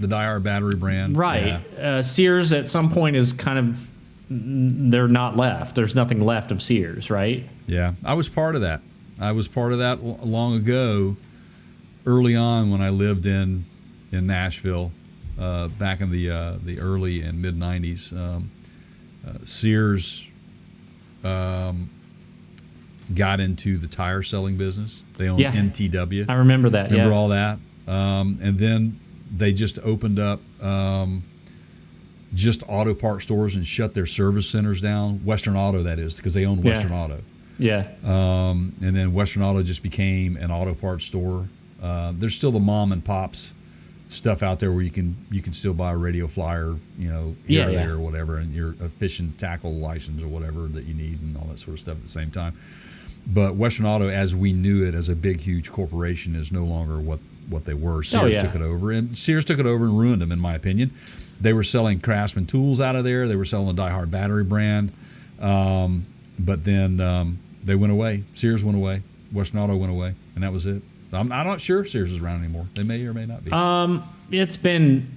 DieHard battery brand. Right. Yeah. Sears at some point is kind of, they're not left. There's nothing left of Sears, right? Yeah, I was part of that. Long ago, early on when I lived in Nashville, back in the early and mid '90s. Sears got into the tire selling business. They owned NTW. I remember that. Remember all that? And then they just opened up just auto part stores and shut their service centers down. Western Auto, that is, because they owned Western Auto. Yeah. And then Western Auto just became an auto parts store. There's still the mom and pops stuff out there where you can still buy a radio flyer, here or there or whatever, and your fish and tackle license or whatever that you need and all that sort of stuff at the same time. But Western Auto, as we knew it as a big, huge corporation, is no longer what they were. Sears took it over, and Sears took it over and ruined them, in my opinion. They were selling Craftsman tools out of there. They were selling the DieHard battery brand. But then they went away. Sears went away. Western Auto went away, and that was it. I'm not sure if Sears is around anymore. They may or may not be. It's been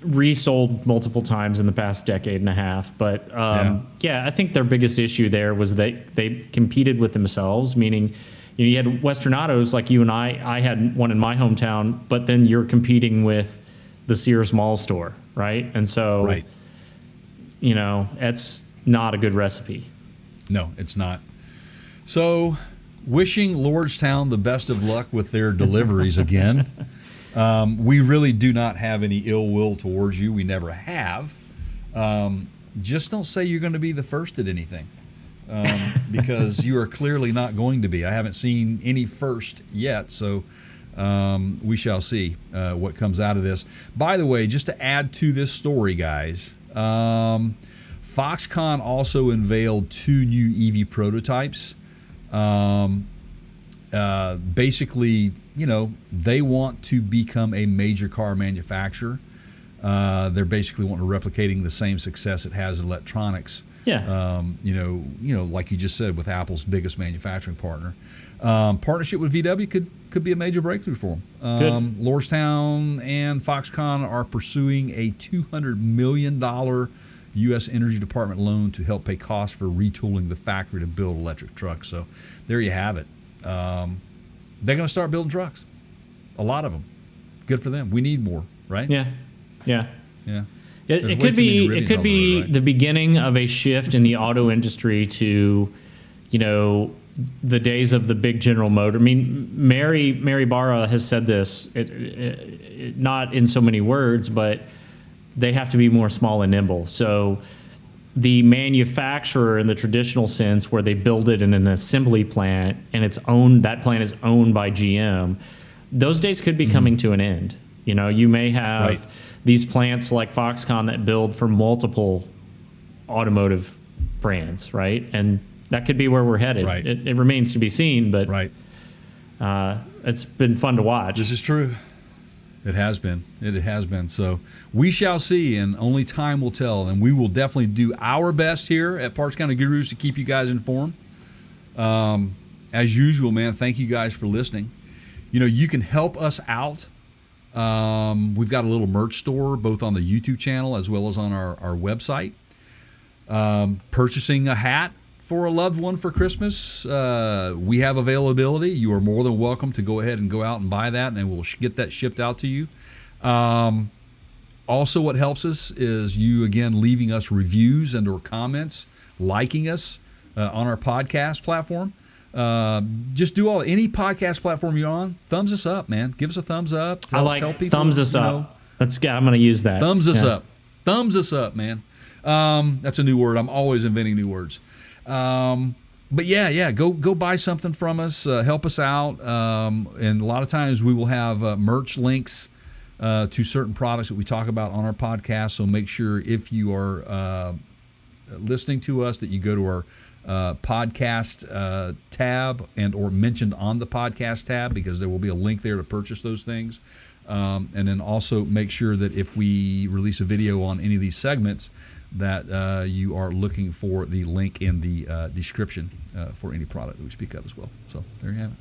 resold multiple times in the past decade and a half. But I think their biggest issue there was they competed with themselves, meaning you had Western Autos like you and I had one in my hometown, but then you're competing with the Sears Mall store, right? And so, it's not a good recipe. No, it's not. So, wishing Lordstown the best of luck with their deliveries again. We really do not have any ill will towards you. We never have. Just don't say you're going to be the first at anything, because you are clearly not going to be. I haven't seen any first yet, so we shall see what comes out of this. By the way, just to add to this story, guys, Foxconn also unveiled 2 new EV prototypes. Basically, they want to become a major car manufacturer. They're basically wanting to replicating the same success it has in electronics. Yeah. Like you just said, with Apple's biggest manufacturing partner. Partnership with VW could be a major breakthrough for them. Lordstown and Foxconn are pursuing a $200 million U.S. Energy Department loan to help pay costs for retooling the factory to build electric trucks. So there you have it. They're going to start building trucks. A lot of them. Good for them. We need more, right? Yeah. Yeah. It could be the beginning of a shift in the auto industry to, the days of the big General Motor. I mean, Mary Barra has said this, not in so many words, but they have to be more small and nimble. So the manufacturer in the traditional sense, where they build it in an assembly plant and that plant is owned by GM, those days could be coming to an end. You may have these plants like Foxconn that build for multiple automotive brands, right? And that could be where we're headed. Right. It remains to be seen, but it's been fun to watch. This is true. It has been. It has been. So we shall see, and only time will tell. And we will definitely do our best here at Parts Counter Gurus to keep you guys informed. As usual, man, thank you guys for listening. You can help us out. We've got a little merch store, both on the YouTube channel as well as on our website. Purchasing a hat for a loved one for Christmas, we have availability. You are more than welcome to go ahead and go out and buy that, and we'll get that shipped out to you. Also, what helps us is you, again, leaving us reviews and or comments, liking us on our podcast platform. Just do any podcast platform you're on. Thumbs us up, man. Give us a thumbs up. Tell people, thumbs us up. I'm going to use that. Thumbs us up. Thumbs us up, man. That's a new word. I'm always inventing new words. But go buy something from us. Help us out. And a lot of times we will have merch links to certain products that we talk about on our podcast. So make sure if you are listening to us that you go to our podcast tab and or mentioned on the podcast tab, because there will be a link there to purchase those things. And then also make sure that if we release a video on any of these segments, that you are looking for the link in the description for any product that we speak of as well. So there you have it.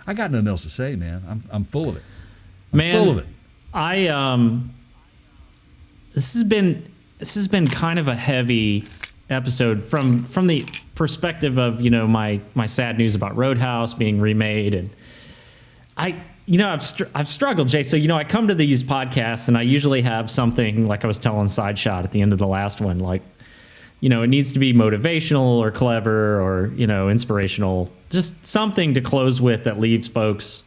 I got nothing else to say, man. I'm full of it. Full of it. This has been kind of a heavy episode from the perspective of my sad news about Roadhouse being remade, and I've struggled, Jay. So I come to these podcasts and I usually have something like I was telling Side Shot at the end of the last one, like it needs to be motivational or clever or inspirational, just something to close with that leaves folks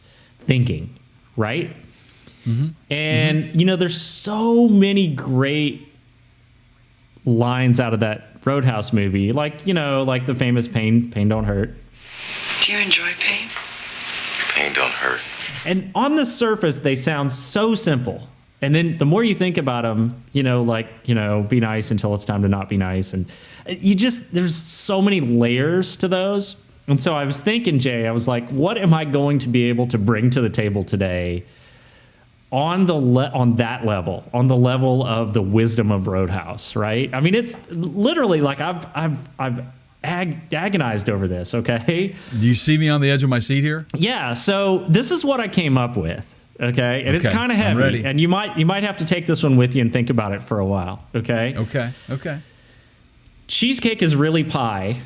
thinking, right? Mm-hmm. And there's so many great lines out of that Roadhouse movie, like the famous pain don't hurt. Do you enjoy pain? Pain don't hurt. And on the surface, they sound so simple. And then the more you think about them, be nice until it's time to not be nice. And there's so many layers to those. And so I was thinking, Jay, I was like, what am I going to be able to bring to the table today on that level, on the level of the wisdom of Roadhouse, right? I mean, it's literally like I've agonized over this, okay? Do you see me on the edge of my seat here? Yeah, so this is what I came up with, okay? And it's kind of heavy, ready. and you might have to take this one with you and think about it for a while, okay? Okay. Cheesecake is really pie,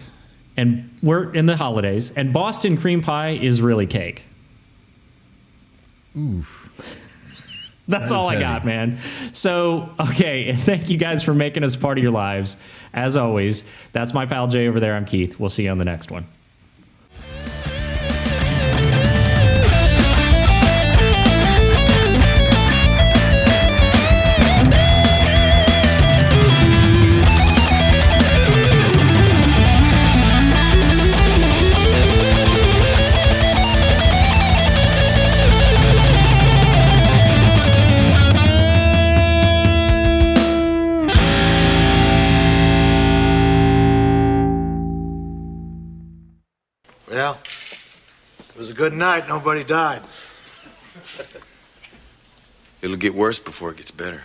and we're in the holidays, and Boston cream pie is really cake. Oof. That's all I got, man. So, okay, thank you guys for making us part of your lives. As always, that's my pal Jay over there. I'm Keith. We'll see you on the next one. Well, it was a good night. Nobody died. It'll get worse before it gets better.